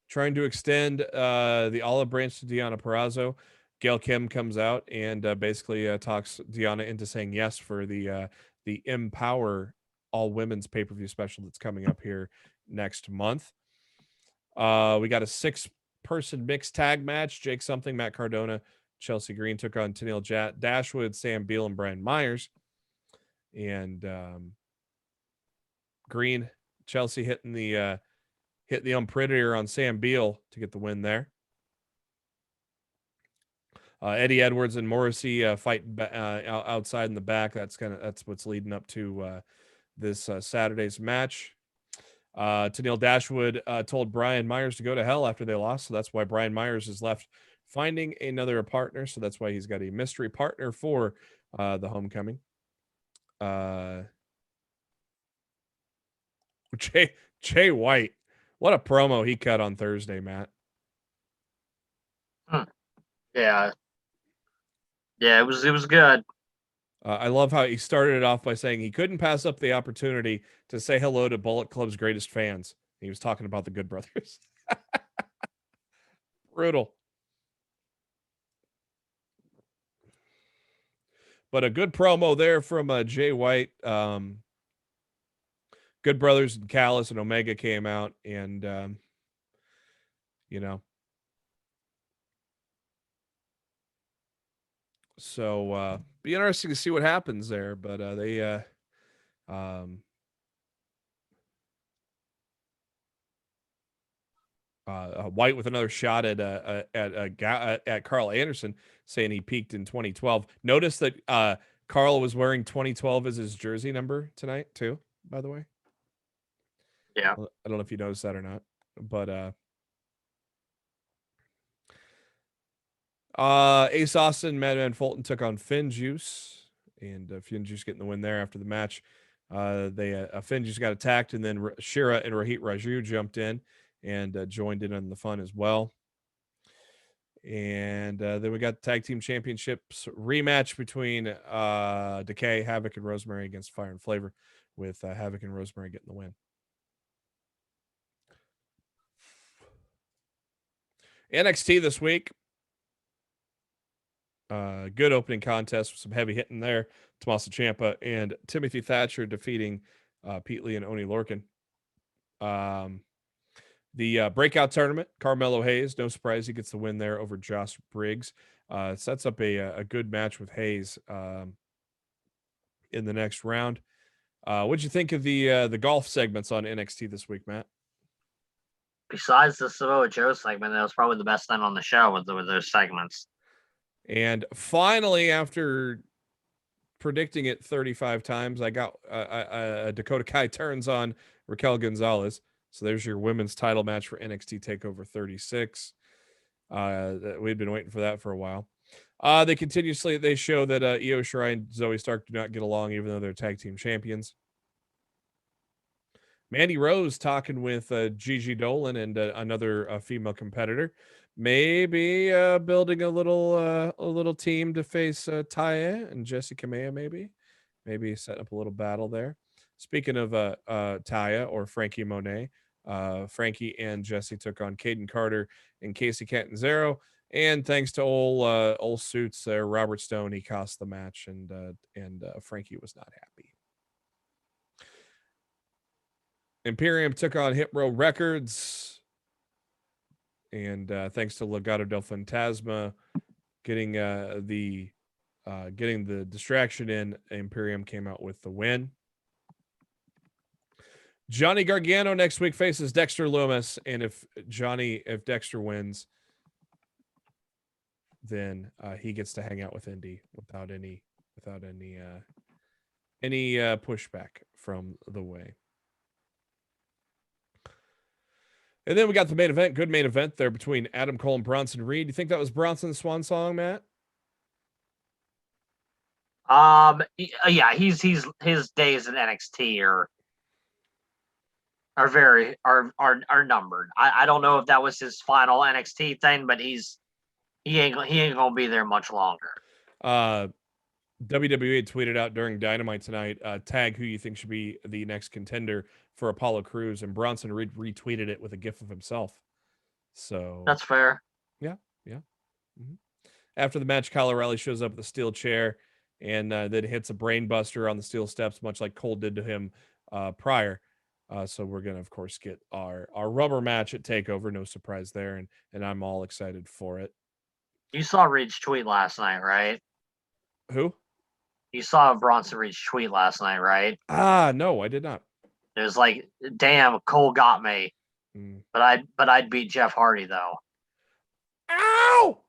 Speaker 1: trying to extend the olive branch to Deonna Purrazzo. Gail Kim comes out and basically talks Deanna into saying yes for the Empower all women's pay-per-view special that's coming up here next month. We got a 6-person mixed tag match. Jake Something, Matt Cardona, Chelsea Green took on Tennille Dashwood, Sam Beal, and Brian Myers. And Green, Chelsea hitting the Unprettier on Sam Beal to get the win there. Eddie Edwards and Morrissey fighting outside in the back. That's what's leading up to this Saturday's match. Tennille Dashwood told Brian Myers to go to hell after they lost, so that's why Brian Myers is left finding another partner. So that's why he's got a mystery partner for the Homecoming. Jay White, what a promo he cut on Thursday, Matt.
Speaker 2: Yeah, it was good.
Speaker 1: I love how he started it off by saying he couldn't pass up the opportunity to say hello to Bullet Club's greatest fans. He was talking about the Good Brothers. Brutal. But a good promo there from Jay White. Good Brothers and Callis and Omega came out, and so be interesting to see what happens there. But they White with another shot at Carl Anderson, saying he peaked in 2012. Notice that Carl was wearing 2012 as his jersey number tonight too, by the way.
Speaker 2: Yeah.
Speaker 1: I don't know if you noticed that or not, but Ace Austin, Madman Fulton took on Finn Juice, and Finn Juice getting the win there after the match. Finn Juice got attacked, and then Shira and Rohit Raju jumped in and joined in on the fun as well. And then we got the Tag Team Championships rematch between Decay, Havoc, and Rosemary against Fire and Flavor, with Havoc and Rosemary getting the win. NXT this week. Good opening contest with some heavy hitting there. Tommaso Ciampa and Timothy Thatcher defeating Pete Lee and Oney Lorcan. The breakout tournament, Carmelo Hayes, no surprise he gets the win there over Josh Briggs. Sets up a good match with Hayes in the next round. What'd you think of the golf segments on NXT this week, Matt?
Speaker 2: Besides the Samoa Joe segment, that was probably the best thing on the show with those segments.
Speaker 1: And finally, after predicting it 35 times, I got Dakota Kai turns on Raquel Gonzalez. So there's your women's title match for NXT TakeOver 36. We'd been waiting for that for a while. They show that Io Shirai and Zoe Stark do not get along, even though they're tag team champions. Mandy Rose talking with Gigi Dolan and another female competitor, maybe building a little team to face Taya and Jessica Maya. Maybe setting up a little battle there. Speaking of Taya or Frankie Monet, Frankie and Jesse took on Caden Carter and Casey Catanzaro. And thanks to old suits there, Robert Stone, he cost the match, and Frankie was not happy. Imperium took on Hit Row Records, and thanks to Legado del Fantasma getting the distraction in, Imperium came out with the win. Johnny Gargano next week faces Dexter Lumis, and if Dexter wins, then he gets to hang out with Indy without any pushback from the way. And then we got the main event, good main event there between Adam Cole and Bronson Reed. You think that was Bronson's swan song, Matt?
Speaker 2: Yeah, his days in NXT are numbered. I don't know if that was his final NXT thing, but he ain't gonna be there much longer.
Speaker 1: WWE tweeted out during Dynamite tonight, tag who you think should be the next contender for Apollo Crews, and Bronson Reed retweeted it with a gif of himself. So
Speaker 2: that's fair.
Speaker 1: Yeah. Mm-hmm. After the match, Kyle O'Reilly shows up with a steel chair and then hits a brain buster on the steel steps, much like Cole did to him prior. So we're gonna, of course, get our rubber match at Takeover. No surprise there, and I'm all excited for it.
Speaker 2: You saw Reed's tweet last night, right?
Speaker 1: Who?
Speaker 2: You saw Bronson Reed's tweet last night, right?
Speaker 1: No, I did not.
Speaker 2: It was like, damn, Cole got me.
Speaker 1: Mm.
Speaker 2: But I'd beat Jeff Hardy though.
Speaker 1: Ow!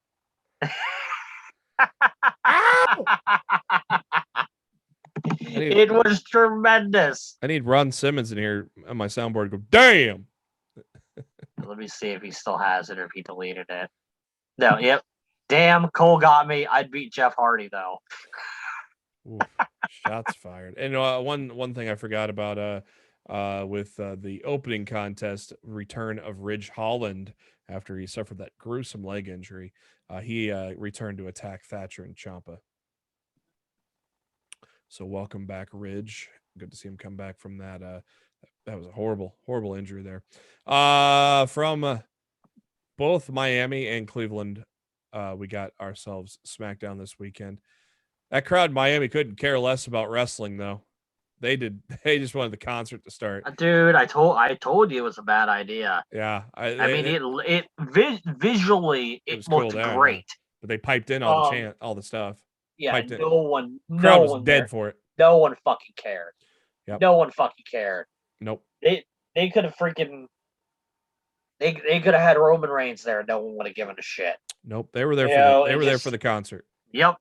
Speaker 1: Ow!
Speaker 2: It was tremendous.
Speaker 1: I need Ron Simmons in here on my soundboard to go, damn.
Speaker 2: Let me see if he still has it or if he deleted it. No, yep. Damn, Cole got me. I'd beat Jeff Hardy though.
Speaker 1: Oof, shots fired. And one thing I forgot about with the opening contest, return of Ridge Holland after he suffered that gruesome leg injury. He returned to attack Thatcher and Ciampa. So welcome back, Ridge. Good to see him come back from that. That was a horrible, horrible injury there. From both Miami and Cleveland, we got ourselves SmackDown this weekend. That crowd in Miami couldn't care less about wrestling, though. They did. They just wanted the concert to start.
Speaker 2: Dude, I told you it was a bad idea.
Speaker 1: Yeah,
Speaker 2: Visually it looked
Speaker 1: cool
Speaker 2: great.
Speaker 1: Yeah. But they piped in all the chant, all the stuff.
Speaker 2: Yeah,
Speaker 1: no one was dead
Speaker 2: there.
Speaker 1: for it.
Speaker 2: No one fucking cared.
Speaker 1: Yep.
Speaker 2: No one fucking cared.
Speaker 1: Nope.
Speaker 2: They could have freaking. They could have had Roman Reigns there. No one would have given a shit.
Speaker 1: Nope. They were there there for the concert.
Speaker 2: Yep.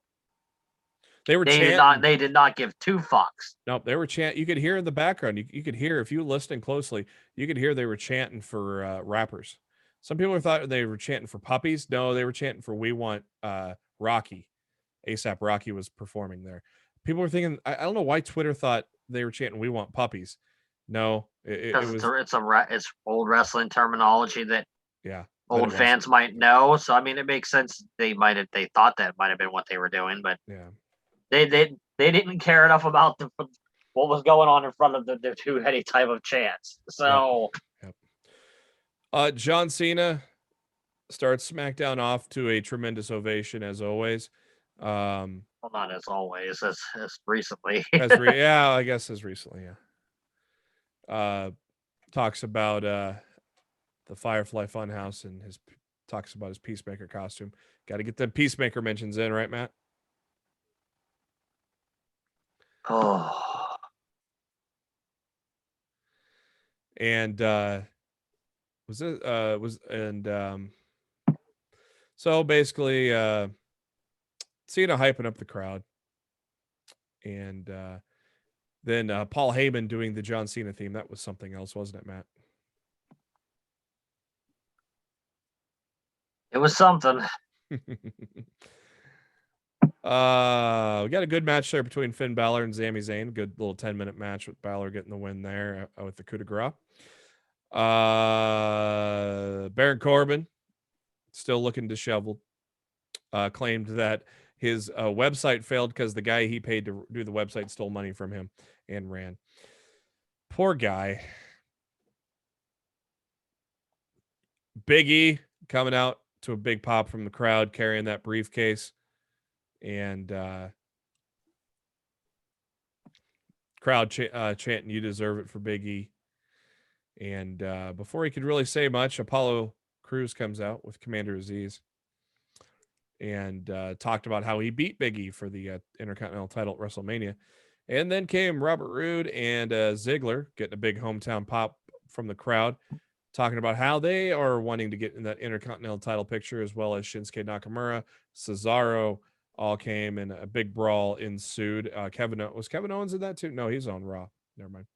Speaker 1: They were chanting.
Speaker 2: They did not give two fucks.
Speaker 1: Nope, they were chanting. You could hear in the background. You could hear, if you listened closely, you could hear they were chanting for rappers. Some people thought they were chanting for puppies. No, they were chanting for "We Want Rocky." ASAP Rocky was performing there. People were thinking, I don't know why Twitter thought they were chanting "We Want Puppies." No, it was.
Speaker 2: It's old wrestling terminology that old fans might know. So I mean, it makes sense. They thought that might have been what they were doing, but
Speaker 1: yeah.
Speaker 2: They didn't care enough about what was going on in front of them to do any type of chance. So,
Speaker 1: John Cena starts SmackDown off to a tremendous ovation as always.
Speaker 2: Well, not as always, as recently.
Speaker 1: I guess as recently, yeah. Talks about the Firefly Funhouse and talks about his Peacemaker costume. Got to get the Peacemaker mentions in, right, Matt?
Speaker 2: Oh.
Speaker 1: And so basically Cena hyping up the crowd, and then Paul Heyman doing the John Cena theme. That was something else, wasn't it, Matt?
Speaker 2: It was something.
Speaker 1: We got a good match there between Finn Balor and Sami Zayn. Good little 10-minute match with Balor getting the win there with the coup de grace. Baron Corbin, still looking disheveled, claimed that his website failed because the guy he paid to do the website stole money from him and ran. Poor guy. Big E coming out to a big pop from the crowd, carrying that briefcase. And crowd chanting, "You deserve it" for Big E. And before he could really say much, Apollo Crews comes out with Commander Aziz and talked about how he beat Big E for the Intercontinental title at WrestleMania. And then came Robert Roode and Ziggler getting a big hometown pop from the crowd, talking about how they are wanting to get in that Intercontinental title picture, as well as Shinsuke Nakamura, Cesaro, all came, and a big brawl ensued. Was Kevin Owens in that too? No, he's on Raw. Never mind.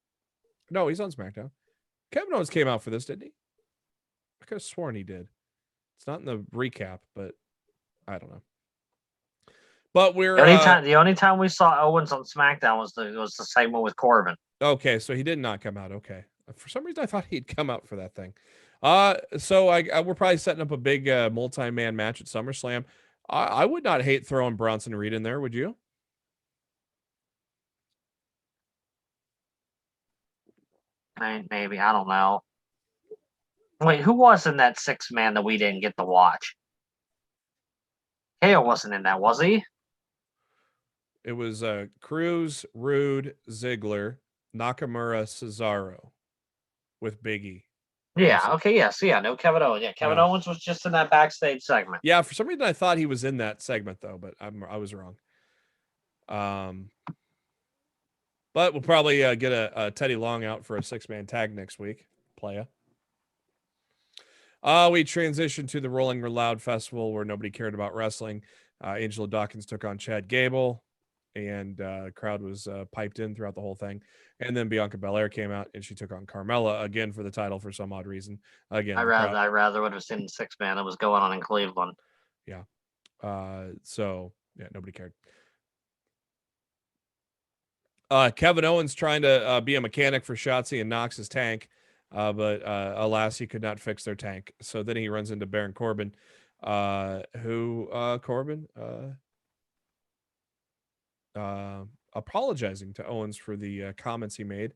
Speaker 1: No, he's on SmackDown. Kevin Owens came out for this, didn't he? I could have sworn he did. It's not in the recap, but I don't know. But we're
Speaker 2: the only time we saw Owens on SmackDown was the segment with Corbin.
Speaker 1: Okay, so he did not come out. Okay, for some reason I thought he'd come out for that thing. So we're probably setting up a big multi-man match at SummerSlam. I would not hate throwing Bronson Reed in there, would you?
Speaker 2: Maybe, I don't know. Wait, who was in that 6-man that we didn't get to watch? KO wasn't in that, was he?
Speaker 1: It was Cruz, Rude, Ziggler, Nakamura, Cesaro with Big E.
Speaker 2: Yeah.
Speaker 1: Also.
Speaker 2: Okay. Yes. Yeah. No Kevin Owens. Yeah. Kevin Owens was just in that backstage segment.
Speaker 1: Yeah. For some reason, I thought he was in that segment though, but I was wrong. But we'll probably get a Teddy Long out for a 6-man tag next week. Playa. We transitioned to the Rolling Loud Festival where nobody cared about wrestling. Angelo Dawkins took on Chad Gable, and the crowd was piped in throughout the whole thing. And then Bianca Belair came out, and she took on Carmella again for the title for some odd reason. Again,
Speaker 2: I rather would have seen 6-man that was going on in Cleveland.
Speaker 1: Yeah. So yeah, nobody cared. Kevin Owens trying to be a mechanic for Shotzi and Knox's tank, but alas, he could not fix their tank. So then he runs into Baron Corbin, Corbin apologizing to Owens for the comments he made.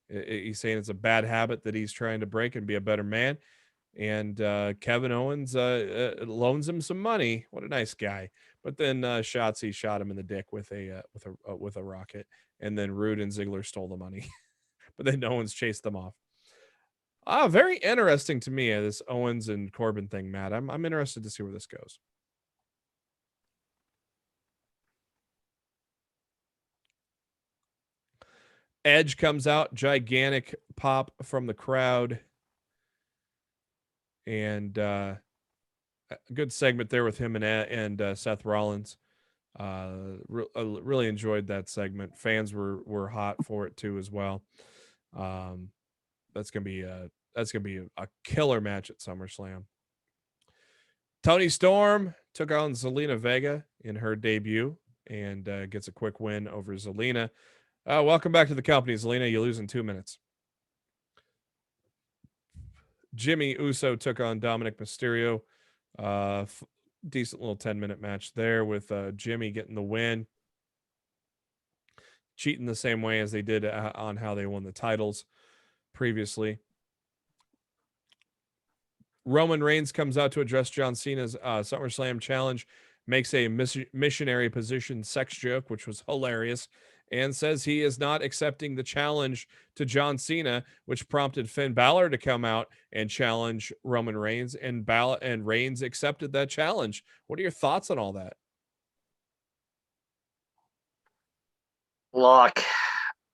Speaker 1: He's saying it's a bad habit that he's trying to break and be a better man. And Kevin Owens loans him some money. What a nice guy. But then Shotzi shot him in the dick with a rocket, and then Rude and Ziggler stole the money. But then Owens chased them off. Very interesting to me, this Owens and Corbin thing, Matt. I'm interested to see where this goes. Edge comes out, gigantic pop from the crowd. And a good segment there with him and Seth Rollins. Really enjoyed that segment. Fans were hot for it too as well. That's gonna be a killer match at SummerSlam. Toni Storm took on Selena Vega in her debut and gets a quick win over Zelina. Welcome back to the company, Zelina. You lose in 2 minutes. Jimmy Uso took on Dominic Mysterio. Decent little 10-minute match there with Jimmy getting the win. Cheating the same way as they did on how they won the titles previously. Roman Reigns comes out to address John Cena's SummerSlam challenge, makes a missionary position sex joke, which was hilarious, and says he is not accepting the challenge to John Cena, which prompted Finn Balor to come out and challenge Roman Reigns, and Reigns accepted that challenge. What are your thoughts on all that?
Speaker 2: Look,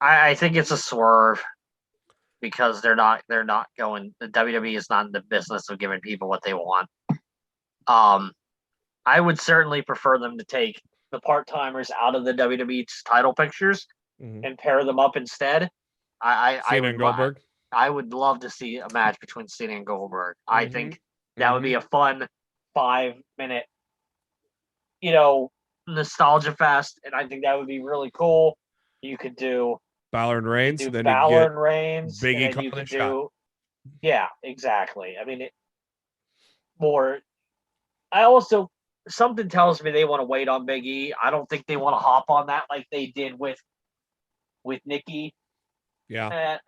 Speaker 2: I think it's a swerve because they're not going. The WWE is not in the business of giving people what they want. I would certainly prefer them to take the part-timers out of the WWE title pictures and pair them up instead.
Speaker 1: Cena and Goldberg.
Speaker 2: I would love to see a match between Cena and Goldberg. I think that would be a fun 5-minute, nostalgia fest, and I think that would be really cool. You could do
Speaker 1: Balor and Reigns,
Speaker 2: then Balor and Reigns,
Speaker 1: Big E
Speaker 2: and then you could do,
Speaker 1: shot.
Speaker 2: Yeah, exactly. I mean, I also, something tells me they want to wait on Big E. I don't think they want to hop on that like they did with Nikki.
Speaker 1: Yeah.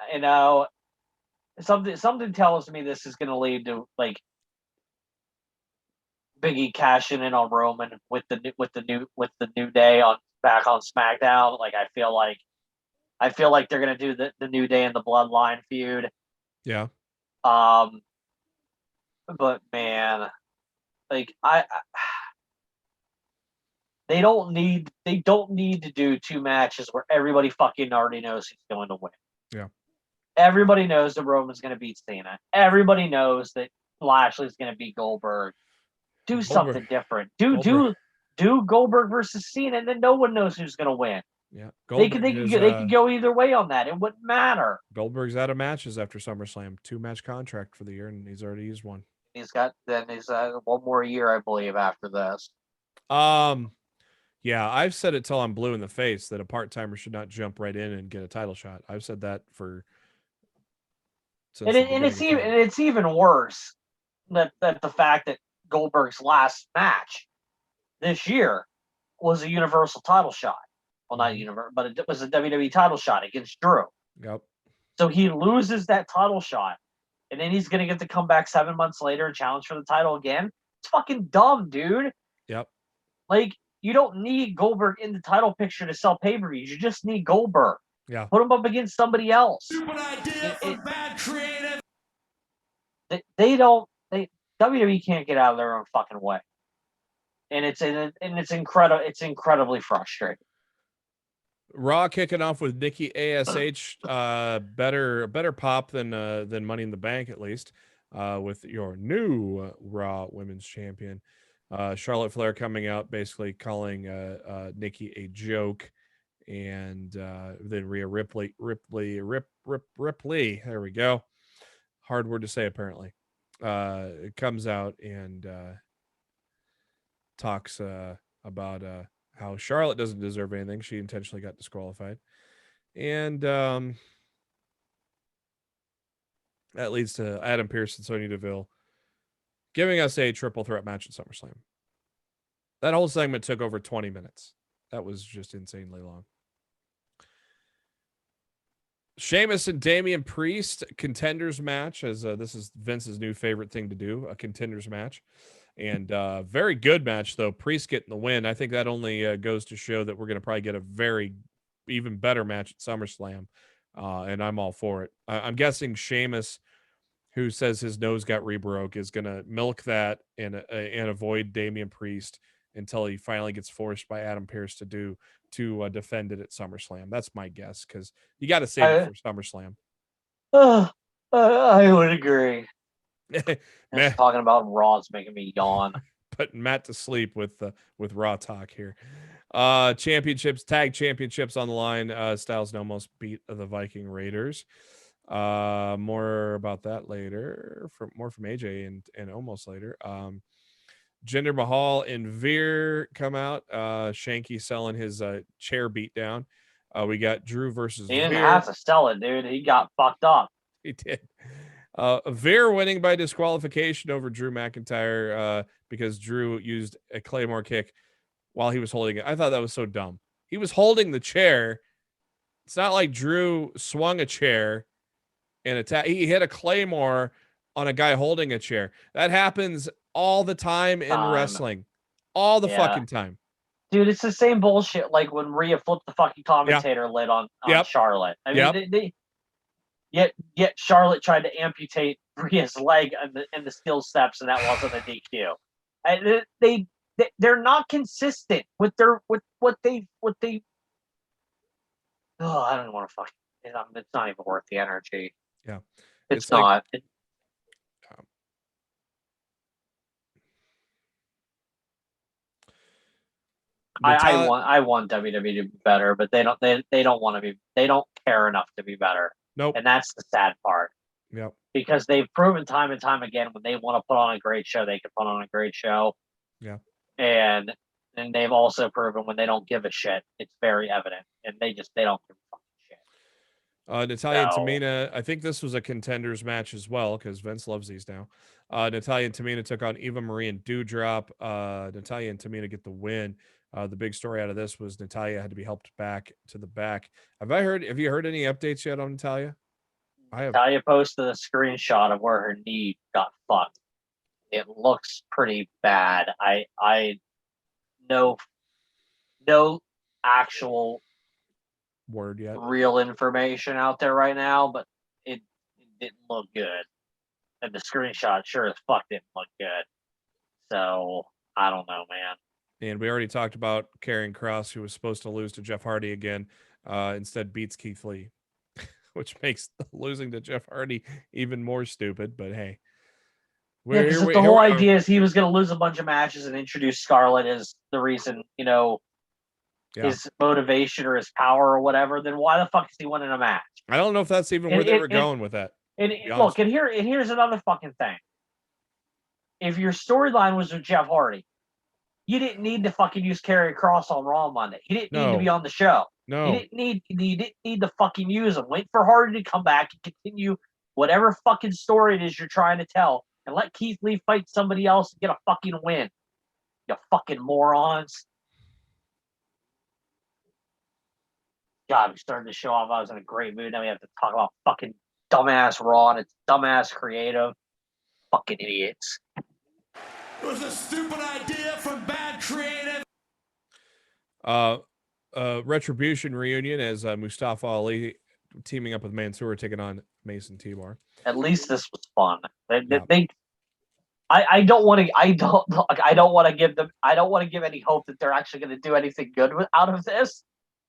Speaker 2: Something tells me this is going to lead to like Big E cashing in on Roman with the New Day back on SmackDown. Like I feel like they're going to do the New Day and the Bloodline feud.
Speaker 1: Yeah.
Speaker 2: But man, like they don't need to do 2 matches where everybody fucking already knows who's going to win.
Speaker 1: Yeah.
Speaker 2: Everybody knows that Roman's going to beat Cena. Everybody knows that Lashley's going to beat Goldberg. Do something different. Do Goldberg versus Cena, and then no one knows who's going to win.
Speaker 1: Yeah.
Speaker 2: They could go either way on that. It wouldn't matter.
Speaker 1: Goldberg's out of matches after SummerSlam. 2-match contract for the year, and he's already used one.
Speaker 2: He's got one more year, I believe, after this.
Speaker 1: Yeah, I've said it till I'm blue in the face that a part-timer should not jump right in and get a title shot. I've said that
Speaker 2: it's even worse that the fact that Goldberg's last match this year was a Universal title shot. Well, not Universal, but it was a WWE title shot against Drew.
Speaker 1: Yep.
Speaker 2: So he loses that title shot, and then he's going to get to come back 7 months later and challenge for the title again. It's fucking dumb, dude.
Speaker 1: Yep.
Speaker 2: Like, you don't need Goldberg in the title picture to sell pay-per-views. You just need Goldberg.
Speaker 1: Yeah.
Speaker 2: Put him up against somebody else.
Speaker 4: Stupid idea from bad creative.
Speaker 2: WWE can't get out of their own fucking way. And it's incredible. It's incredibly frustrating.
Speaker 1: Raw kicking off with Nikki ASH, better pop than Money in the Bank, at least, with your new Raw Women's Champion, Charlotte Flair, coming out basically calling Nikki a joke, and then Rhea Ripley, there we go, hard word to say apparently, comes out and talks about how Charlotte doesn't deserve anything. She intentionally got disqualified. And that leads to Adam Pearce and Sonya Deville giving us a triple threat match at SummerSlam. That whole segment took over 20 minutes. That was just insanely long. Sheamus and Damian Priest contenders match, as this is Vince's new favorite thing to do, a contenders match. And very good match, though. Priest getting the win. I think that only goes to show that we're going to probably get a even better match at SummerSlam. And I'm all for it. I'm guessing Sheamus, who says his nose got rebroke, is going to milk that and avoid Damian Priest until he finally gets forced by Adam Pearce to defend it at SummerSlam. That's my guess, because you got to save it for SummerSlam.
Speaker 2: I would agree.
Speaker 1: Man,
Speaker 2: talking about Raw is making me yawn.
Speaker 1: Putting Matt to sleep with Raw talk here. Tag championships on the line. Styles almost beat the Viking Raiders. More about that later. More from AJ and almost later. Jinder Mahal and Veer come out. Shanky selling his chair beat down. We got Drew versus
Speaker 2: He didn't
Speaker 1: Veer.
Speaker 2: have to sell it, dude. He got fucked up.
Speaker 1: He did. Veer winning by disqualification over Drew McIntyre because Drew used a Claymore kick while he was holding it. I thought that was so dumb. He was holding the chair. It's not like Drew swung a chair and attack. He hit a Claymore on a guy holding a chair. That happens all the time in wrestling. All the fucking time.
Speaker 2: Dude, it's the same bullshit like when Rhea flipped the fucking commentator lid on Charlotte. I mean, Yet Charlotte tried to amputate Rhea's leg in the steel steps, and that wasn't a DQ. They're not consistent with what they. Oh, I don't want to fucking. It's not even worth the energy.
Speaker 1: Yeah,
Speaker 2: it's not. I want WWE to be better, but they don't want to be. They don't care enough to be better.
Speaker 1: Nope.
Speaker 2: And that's the sad part.
Speaker 1: Yep.
Speaker 2: Because they've proven time and time again when they want to put on a great show, they can put on a great show.
Speaker 1: Yeah.
Speaker 2: And they've also proven when they don't give a shit, it's very evident. And they don't give a fucking shit.
Speaker 1: Natalya and Tamina, I think this was a contenders match as well, because Vince loves these now. Natalya and Tamina took on Eva Marie and Doudrop. Natalya and Tamina get the win. The big story out of this was Natalya had to be helped back to the back. Have you heard any updates yet on Natalya?
Speaker 2: Natalya posted a screenshot of where her knee got fucked. It looks pretty bad. I no actual
Speaker 1: word yet,
Speaker 2: real information out there right now, but it didn't look good. And the screenshot sure as fuck didn't look good. So I don't know, man.
Speaker 1: And we already talked about Karrion Kross, who was supposed to lose to Jeff Hardy again, instead beats Keith Lee, which makes losing to Jeff Hardy even more stupid. But hey,
Speaker 2: the whole idea is he was going to lose a bunch of matches and introduce Scarlett as the reason, his motivation or his power or whatever. Then why the fuck is he winning a match?
Speaker 1: I don't know if that's even where they were going with that.
Speaker 2: And here's another fucking thing. If your storyline was with Jeff Hardy, you didn't need to fucking use Karrion Kross on Raw Monday. He didn't need to be on the show.
Speaker 1: No.
Speaker 2: You didn't need to fucking use him. Wait for Hardy to come back and continue whatever fucking story it is you're trying to tell, and let Keith Lee fight somebody else and get a fucking win. You fucking morons. God, we started the show off. I was in a great mood. Now we have to talk about fucking dumbass Raw and it's dumbass creative. Fucking idiots.
Speaker 4: It was a stupid idea from bad creative.
Speaker 1: Retribution reunion as Mustafa Ali teaming up with Mansoor taking on Mason T-Bar.
Speaker 2: At least this was fun.
Speaker 1: Yeah.
Speaker 2: I don't want to. I don't want to give them. I don't want to give any hope that they're actually going to do anything good out of this.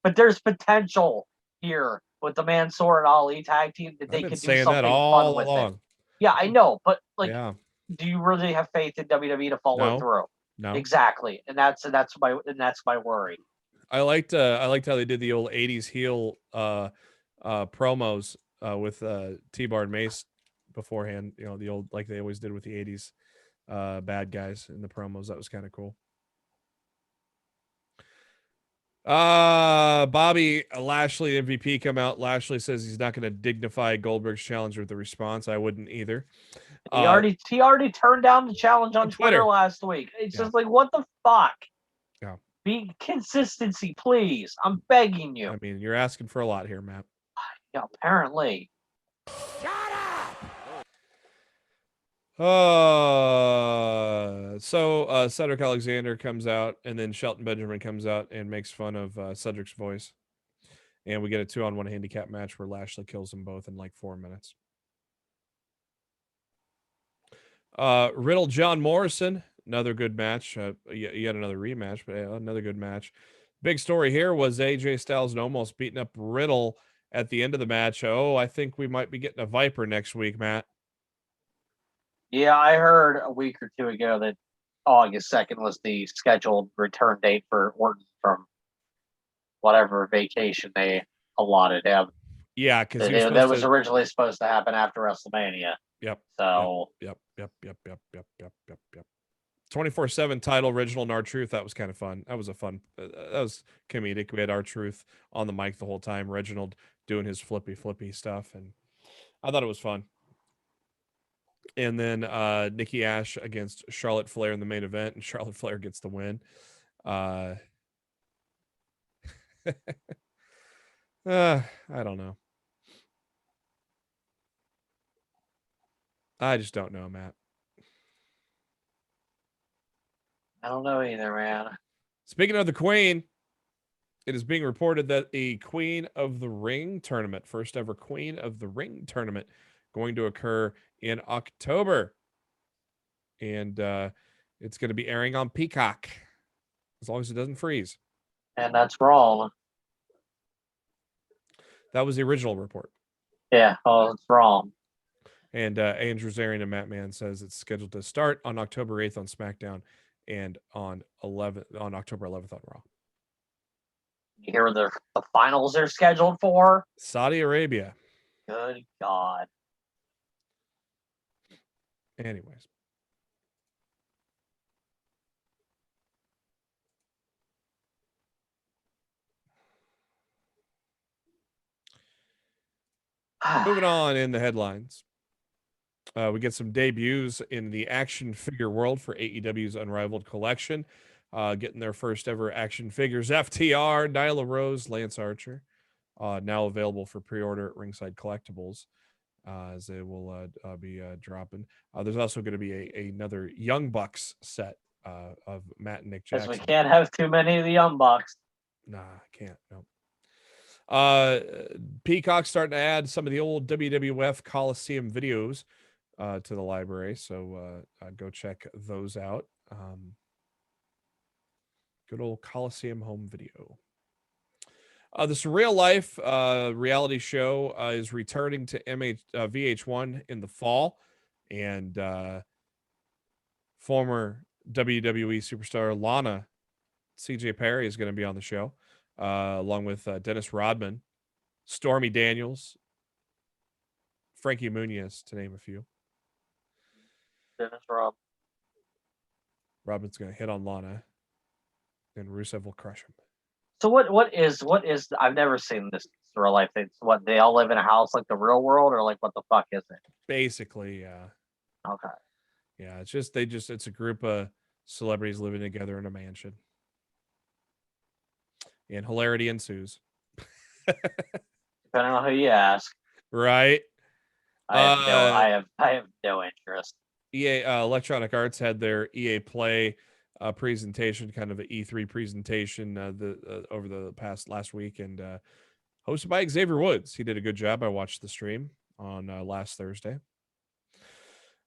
Speaker 2: But there's potential here with the Mansoor and Ali tag team that they could do something fun with it. Yeah, I know, but do you really have faith in WWE to follow through?
Speaker 1: No,
Speaker 2: exactly, and that's my worry.
Speaker 1: I liked how they did the old '80s heel promos with T-Bar and Mace beforehand. You know, the old, like they always did with the '80s bad guys in the promos. That was kind of cool. Bobby Lashley MVP come out. Lashley says he's not going to dignify Goldberg's challenge with a response. I wouldn't either.
Speaker 2: He already turned down the challenge on Twitter last week. It's just like, what the fuck?
Speaker 1: Yeah.
Speaker 2: Be consistency, please. I'm begging you.
Speaker 1: I mean, you're asking for a lot here, Matt.
Speaker 2: Yeah, apparently.
Speaker 3: Shut up!
Speaker 1: So Cedric Alexander comes out, and then Shelton Benjamin comes out and makes fun of Cedric's voice. And we get a 2-on-1 handicap match where Lashley kills them both in like 4 minutes. Riddle John Morrison, another good match. Yet another rematch, but another good match. Big story here was AJ Styles almost beating up Riddle at the end of the match. Oh, I think we might be getting a Viper next week, Matt.
Speaker 2: Yeah, I heard a week or two ago that August 2nd was the scheduled return date for Orton from whatever vacation they allotted him.
Speaker 1: Yeah, because
Speaker 2: that was originally supposed to happen after WrestleMania.
Speaker 1: Yep.
Speaker 2: So.
Speaker 1: Yep. 24/7 title, original and R-Truth. That was kind of fun. That was a fun. That was comedic. We had R-Truth on the mic the whole time. Reginald doing his flippy stuff, and I thought it was fun. And then Nikki Ash against Charlotte Flair in the main event, and Charlotte Flair gets the win. I don't know. I just don't know, Matt.
Speaker 2: I don't know either, man.
Speaker 1: Speaking of the Queen, it is being reported that the Queen of the Ring tournament, first ever Queen of the Ring tournament, going to occur in October. And it's going to be airing on Peacock, as long as it doesn't freeze.
Speaker 2: And that's wrong.
Speaker 1: That was the original report.
Speaker 2: Yeah, it's wrong.
Speaker 1: And Andrew Zarian and Matt Mann says it's scheduled to start on October 8th on SmackDown and on October 11th on Raw.
Speaker 2: You hear the finals are scheduled for?
Speaker 1: Saudi Arabia.
Speaker 2: Good God.
Speaker 1: Anyways. Moving on in the headlines. We get some debuts in the action figure world for AEW's Unrivaled Collection. Getting their first ever action figures. FTR, Nyla Rose, Lance Archer. Now available for pre-order at Ringside Collectibles. As they will be dropping. There's also going to be another Young Bucks set of Matt and Nick Jackson.
Speaker 2: Because we can't have too many of the Young Bucks.
Speaker 1: Nah, I can't. No. Peacock's starting to add some of the old WWF Coliseum videos to the library, so go check those out. Good old Coliseum home video. The Surreal Life reality show is returning to VH1 in the fall, and former WWE superstar Lana CJ Perry is going to be on the show, along with Dennis Rodman, Stormy Daniels, Frankie Muniz, to name a few.
Speaker 2: Dennis
Speaker 1: Rodman's going to hit on Lana, and Rusev will crush him.
Speaker 2: So what is I've never seen this real life thing. What, they all live in a house like the real world, or like what the fuck is it?
Speaker 1: Basically, yeah.
Speaker 2: Okay.
Speaker 1: Yeah, it's a group of celebrities living together in a mansion. And hilarity ensues.
Speaker 2: Depending on who you ask.
Speaker 1: Right.
Speaker 2: I have no interest.
Speaker 1: EA Electronic Arts had their EA Play presentation, kind of an E3 presentation over the last week, and hosted by Xavier Woods. He did a good job. I watched the stream on last Thursday.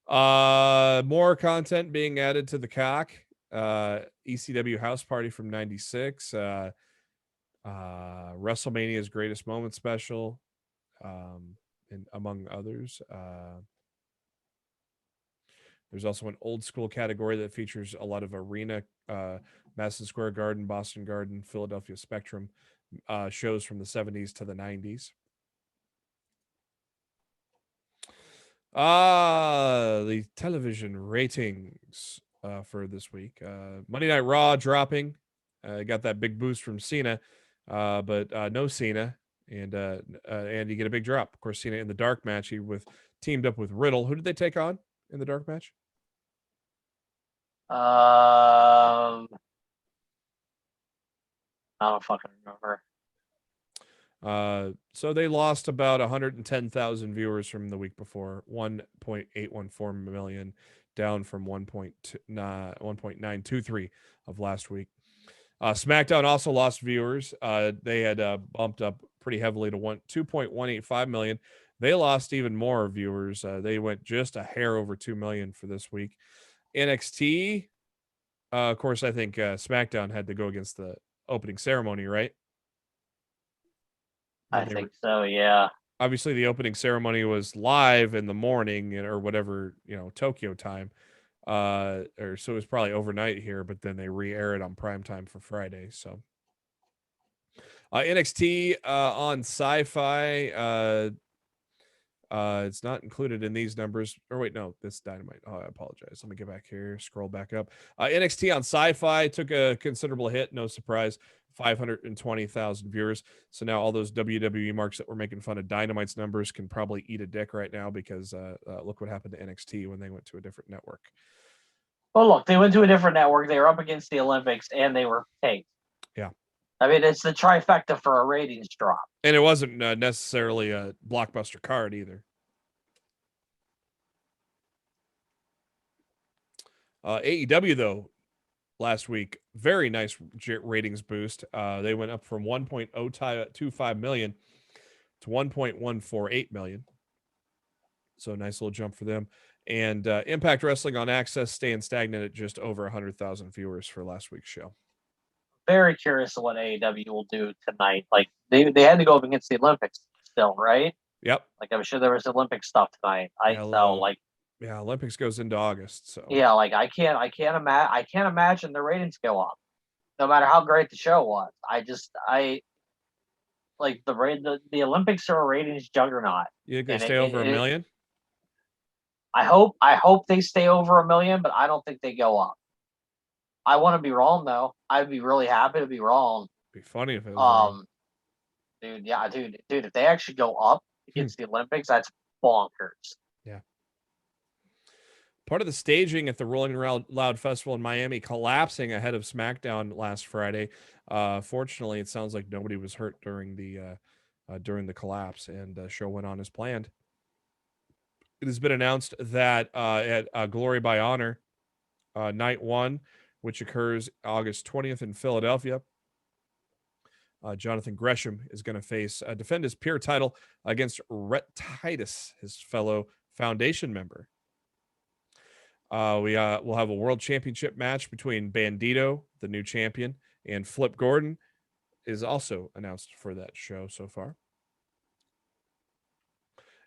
Speaker 1: More content being added to the cock. ECW House Party from '96. WrestleMania's Greatest Moment special, and among others. There's also an old school category that features a lot of arena, Madison Square Garden, Boston Garden, Philadelphia Spectrum shows from the 70s to the 90s. The television ratings for this week. Monday Night Raw dropping. Got that big boost from Cena, but no Cena. And you get a big drop. Of course, Cena in the dark match, he teamed up with Riddle. Who did they take on in the dark match?
Speaker 2: I don't fucking remember.
Speaker 1: So they lost about 110,000 viewers from the week before, 1.814 million, down from 1.923 of last week. SmackDown also lost viewers. They had bumped up pretty heavily to 2.185 million. They lost even more viewers. They went just a hair over 2 million for this week. NXT, of course, I think SmackDown had to go against the opening ceremony, right?
Speaker 2: I think so, yeah.
Speaker 1: Obviously, the opening ceremony was live in the morning or whatever, Tokyo time. So it was probably overnight here, but then they re-air it on prime time for Friday. So NXT on Sci-Fi, it's not included in these numbers. Or wait, no, this Dynamite. Oh, I apologize. Let me get back here. Scroll back up. NXT on Sci-Fi took a considerable hit. No surprise. 520,000 viewers. So now all those WWE marks that were making fun of Dynamite's numbers can probably eat a dick right now because look what happened to NXT when they went to a different network.
Speaker 2: Well, look, they went to a different network. They were up against the Olympics, and they were taped.
Speaker 1: Yeah.
Speaker 2: I mean, it's the trifecta for a ratings drop.
Speaker 1: And it wasn't necessarily a blockbuster card either. AEW, though, last week, very nice ratings boost. They went up from 1.025 million to 1.148 million. So nice little jump for them. And Impact Wrestling on Access staying stagnant at just over 100,000 viewers for last week's show. Very
Speaker 2: curious of what AEW will do tonight. Like they had to go up against the Olympics still, right?
Speaker 1: Yep.
Speaker 2: Like I'm sure there was Olympic stuff tonight.
Speaker 1: Olympics goes into August. So
Speaker 2: yeah, like I can't imagine the ratings go up, no matter how great the show was. I like the Olympics are a ratings juggernaut.
Speaker 1: You think they stay over a million?
Speaker 2: I hope they stay over 1 million, but I don't think they go up. I want to be wrong though. I'd be really happy to be wrong.
Speaker 1: Be funny if it was
Speaker 2: wrong. Dude, if they actually go up against the Olympics, that's bonkers.
Speaker 1: Yeah. Part of the staging at the Rolling Loud Festival in Miami collapsing ahead of SmackDown last Friday. Fortunately, it sounds like nobody was hurt during the collapse, and the show went on as planned. It has been announced that at Glory by Honor, Night 1, which occurs August 20th in Philadelphia, Jonathan Gresham is going to defend his peer title against Rhett Titus, his fellow Foundation member. We'll have a world championship match between Bandito, the new champion, and Flip Gordon is also announced for that show so far.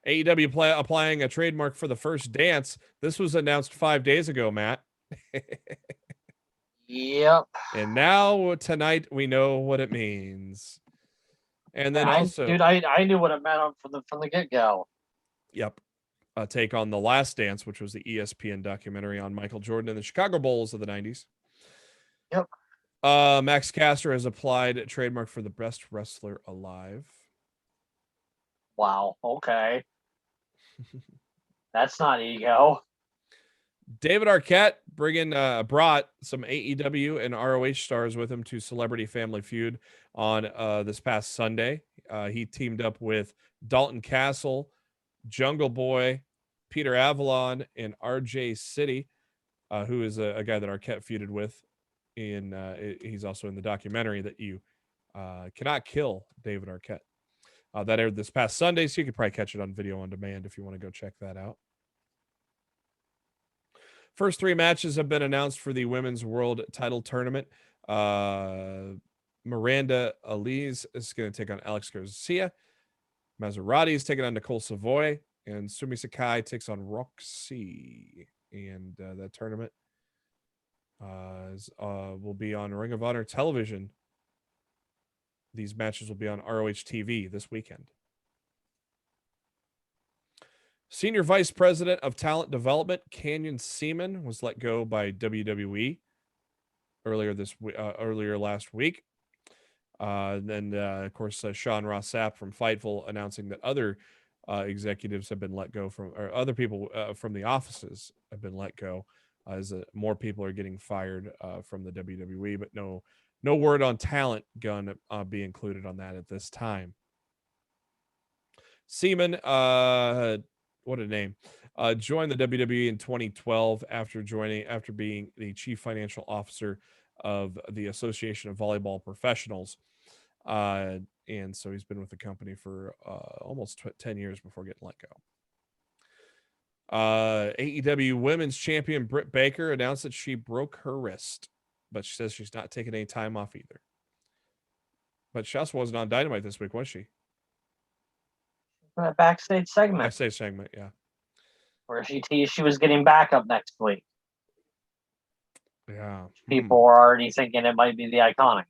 Speaker 1: AEW applying a trademark for the first dance. This was announced 5 days ago, Matt.
Speaker 2: Yep.
Speaker 1: And now tonight we know what it means. And then
Speaker 2: I knew what it meant from the get-go.
Speaker 1: Yep. Take on The Last Dance, which was the ESPN documentary on Michael Jordan and the Chicago Bulls of the 90s.
Speaker 2: Yep.
Speaker 1: Max Caster has applied a trademark for the best wrestler alive.
Speaker 2: Wow. Okay. That's not ego.
Speaker 1: David Arquette brought some AEW and ROH stars with him to Celebrity Family Feud on this past Sunday. He teamed up with Dalton Castle, Jungle Boy, Peter Avalon, and RJ City, who is a guy that Arquette feuded with he's also in the documentary that you cannot kill David Arquette. That aired this past Sunday, so you could probably catch it on video on demand if you want to go check that out. First 3 matches have been announced for the Women's World Title Tournament. Miranda Elise is going to take on Alex Garcia. Maserati is taking on Nicole Savoy. And Sumi Sakai takes on Roxy. And that tournament will be on Ring of Honor television. These matches will be on ROH TV this weekend. Senior Vice President of Talent Development, Canyon Seaman, was let go by WWE earlier last week. Then, of course, Sean Ross Sapp from Fightful announcing that other executives have been let go or other people from the offices have been let go, as more people are getting fired from the WWE, but no word on talent going to be included on that at this time. Seaman, what a name, joined the WWE in 2012 after being the chief financial officer of the Association of Volleyball Professionals. And so he's been with the company for almost 10 years before getting let go. AEW Women's Champion Britt Baker announced that she broke her wrist, but she says she's not taking any time off either. But she also wasn't on Dynamite this week, was she?
Speaker 2: That backstage segment.
Speaker 1: Yeah.
Speaker 2: Where she teased she was getting backup next week.
Speaker 1: Yeah.
Speaker 2: People are already thinking it might be the Iconics.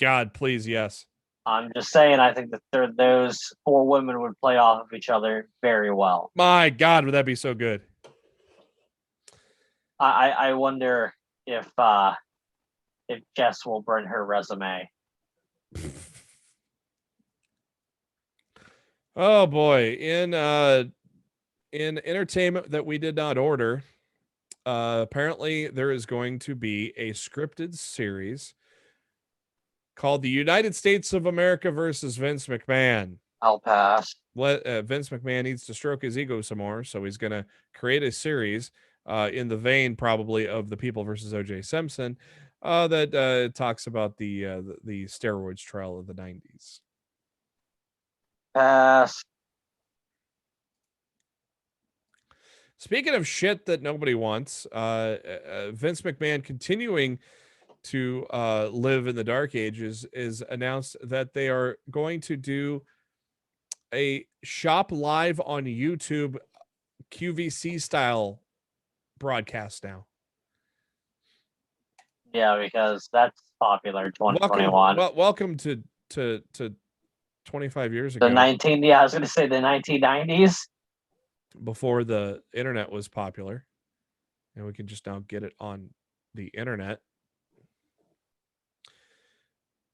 Speaker 1: God, please, yes.
Speaker 2: I'm just saying, I think that those 4 women would play off of each other very well.
Speaker 1: My God, would that be so good?
Speaker 2: I wonder if Jess will burn her resume.
Speaker 1: Oh boy, in entertainment that we did not order, apparently there is going to be a scripted series called The United States of America versus Vince McMahon.
Speaker 2: I'll pass.
Speaker 1: Vince McMahon needs to stroke his ego some more, so he's going to create a series in the vein probably of The People versus O.J. Simpson that talks about the steroids trial of the 90s.
Speaker 2: Pass.
Speaker 1: Speaking of shit that nobody wants, Vince McMahon continuing to live in the dark ages is announced that they are going to do a shop live on YouTube QVC style broadcast now.
Speaker 2: Yeah, because that's popular. 2021.
Speaker 1: Welcome to 25 years ago.
Speaker 2: I was going to say the 1990s.
Speaker 1: Before the internet was popular, and we can just now get it on the internet.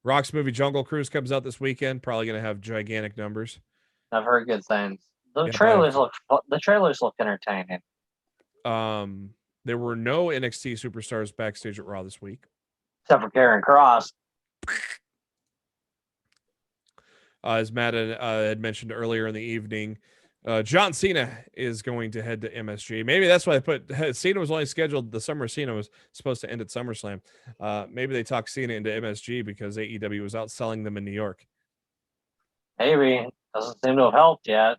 Speaker 1: Rock's movie Jungle Cruise comes out this weekend. Probably going to have gigantic numbers.
Speaker 2: I've heard good things. The trailers look entertaining.
Speaker 1: There were no NXT superstars backstage at Raw this week,
Speaker 2: except for Karen Cross.
Speaker 1: As Matt had mentioned earlier in the evening, John Cena is going to head to MSG. Maybe that's why I put Cena was only scheduled. The summer Cena was supposed to end at SummerSlam. Maybe they talked Cena into MSG because AEW was outselling them in New York.
Speaker 2: Maybe. Doesn't seem to have helped yet.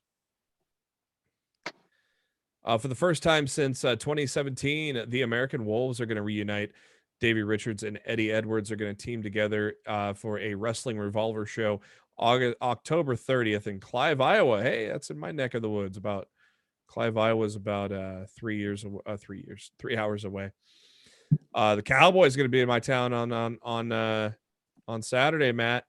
Speaker 1: For the first time since 2017, the American Wolves are going to reunite. Davey Richards and Eddie Edwards are going to team together for a Wrestling Revolver show October 30th in Clive, Iowa. Hey, that's in my neck of the woods. Clive, Iowa is about 3 hours away. The Cowboys going to be in my town on Saturday, Matt.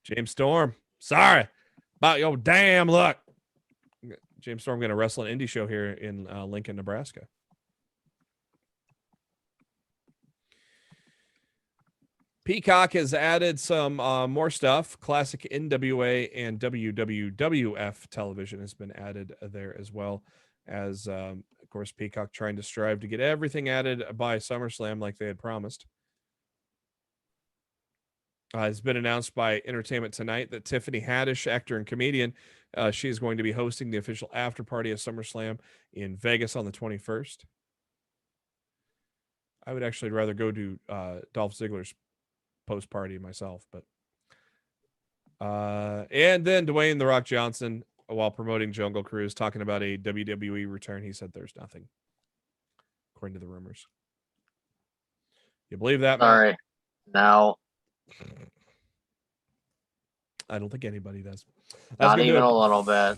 Speaker 1: James Storm. Sorry about your damn luck. James Storm going to wrestle an indie show here in Lincoln, Nebraska. Peacock has added some more stuff. Classic NWA and WWF television has been added there as well as, of course, Peacock trying to strive to get everything added by SummerSlam like they had promised. It's been announced by Entertainment Tonight that Tiffany Haddish, actor and comedian, she is going to be hosting the official after party of SummerSlam in Vegas on the 21st. I would actually rather go to Dolph Ziggler's post party myself, but and then Dwayne "The Rock" Johnson, while promoting Jungle Cruise, talking about a WWE return, he said there's nothing, according to the rumors. You believe that, Matt?
Speaker 2: Sorry. No.
Speaker 1: I don't think anybody does.
Speaker 2: Not even a little bit.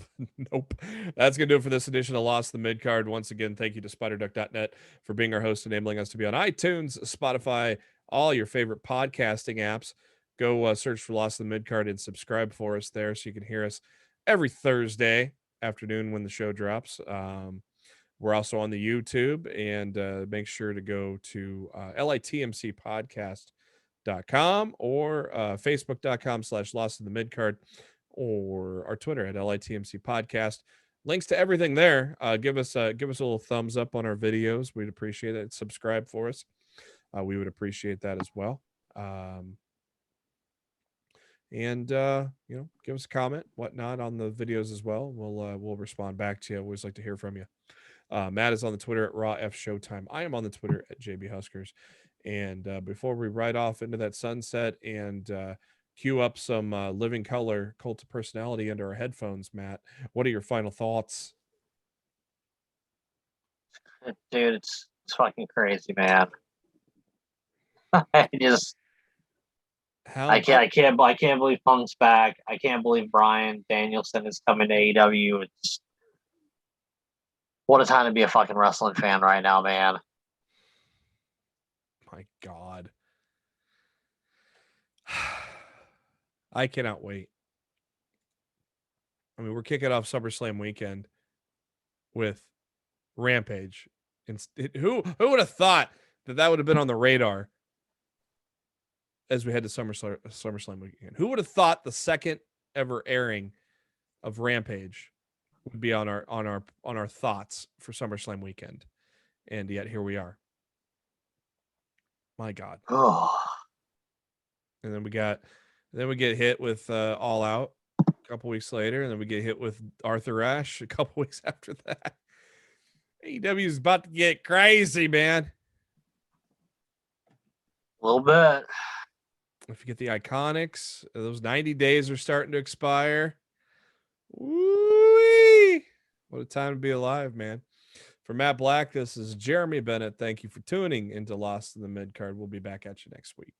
Speaker 1: Nope. That's going to do it for this edition of Lost in the Midcard. Once again, thank you to SpiderDuck.net for being our host, enabling us to be on iTunes, Spotify, all your favorite podcasting apps. Go search for Lost in the Midcard and subscribe for us there so you can hear us every Thursday afternoon when the show drops. We're also on the YouTube, and make sure to go to litmcpodcast.com or facebook.com/Lost in the Midcard, or our Twitter at LITMC Podcast. Links to everything there. Give us a little thumbs up on our videos. We'd appreciate it. Subscribe for us. We would appreciate that as well. And give us a comment, whatnot, on the videos as well. We'll respond back to you. I always like to hear from you. Matt is on the Twitter at Raw F Showtime. I am on the Twitter at JB Huskers. And before we ride off into that sunset and cue up some Living Color Cult of Personality under our headphones, Matt, what are your final thoughts?
Speaker 2: Dude, it's fucking crazy, man. I can't believe Punk's back. I can't believe Bryan Danielson is coming to AEW. It's what a time to be a fucking wrestling fan right now, man.
Speaker 1: My God. I cannot wait. I mean, we're kicking off SummerSlam weekend with Rampage. And who would have thought that would have been on the radar as we head to SummerSlam weekend? Who would have thought the second ever airing of Rampage would be on our thoughts for SummerSlam weekend? And yet here we are. My God.
Speaker 2: Oh.
Speaker 1: And then we get hit with All Out a couple weeks later, and then we get hit with Arthur Ashe a couple weeks after that. AEW is about to get crazy, man.
Speaker 2: A little bit.
Speaker 1: If you get the Iconics, those 90 days are starting to expire. Woo-wee! What a time to be alive, man. For Matt Black, this is Jeremy Bennett. Thank you for tuning into Lost in the Midcard. We'll be back at you next week.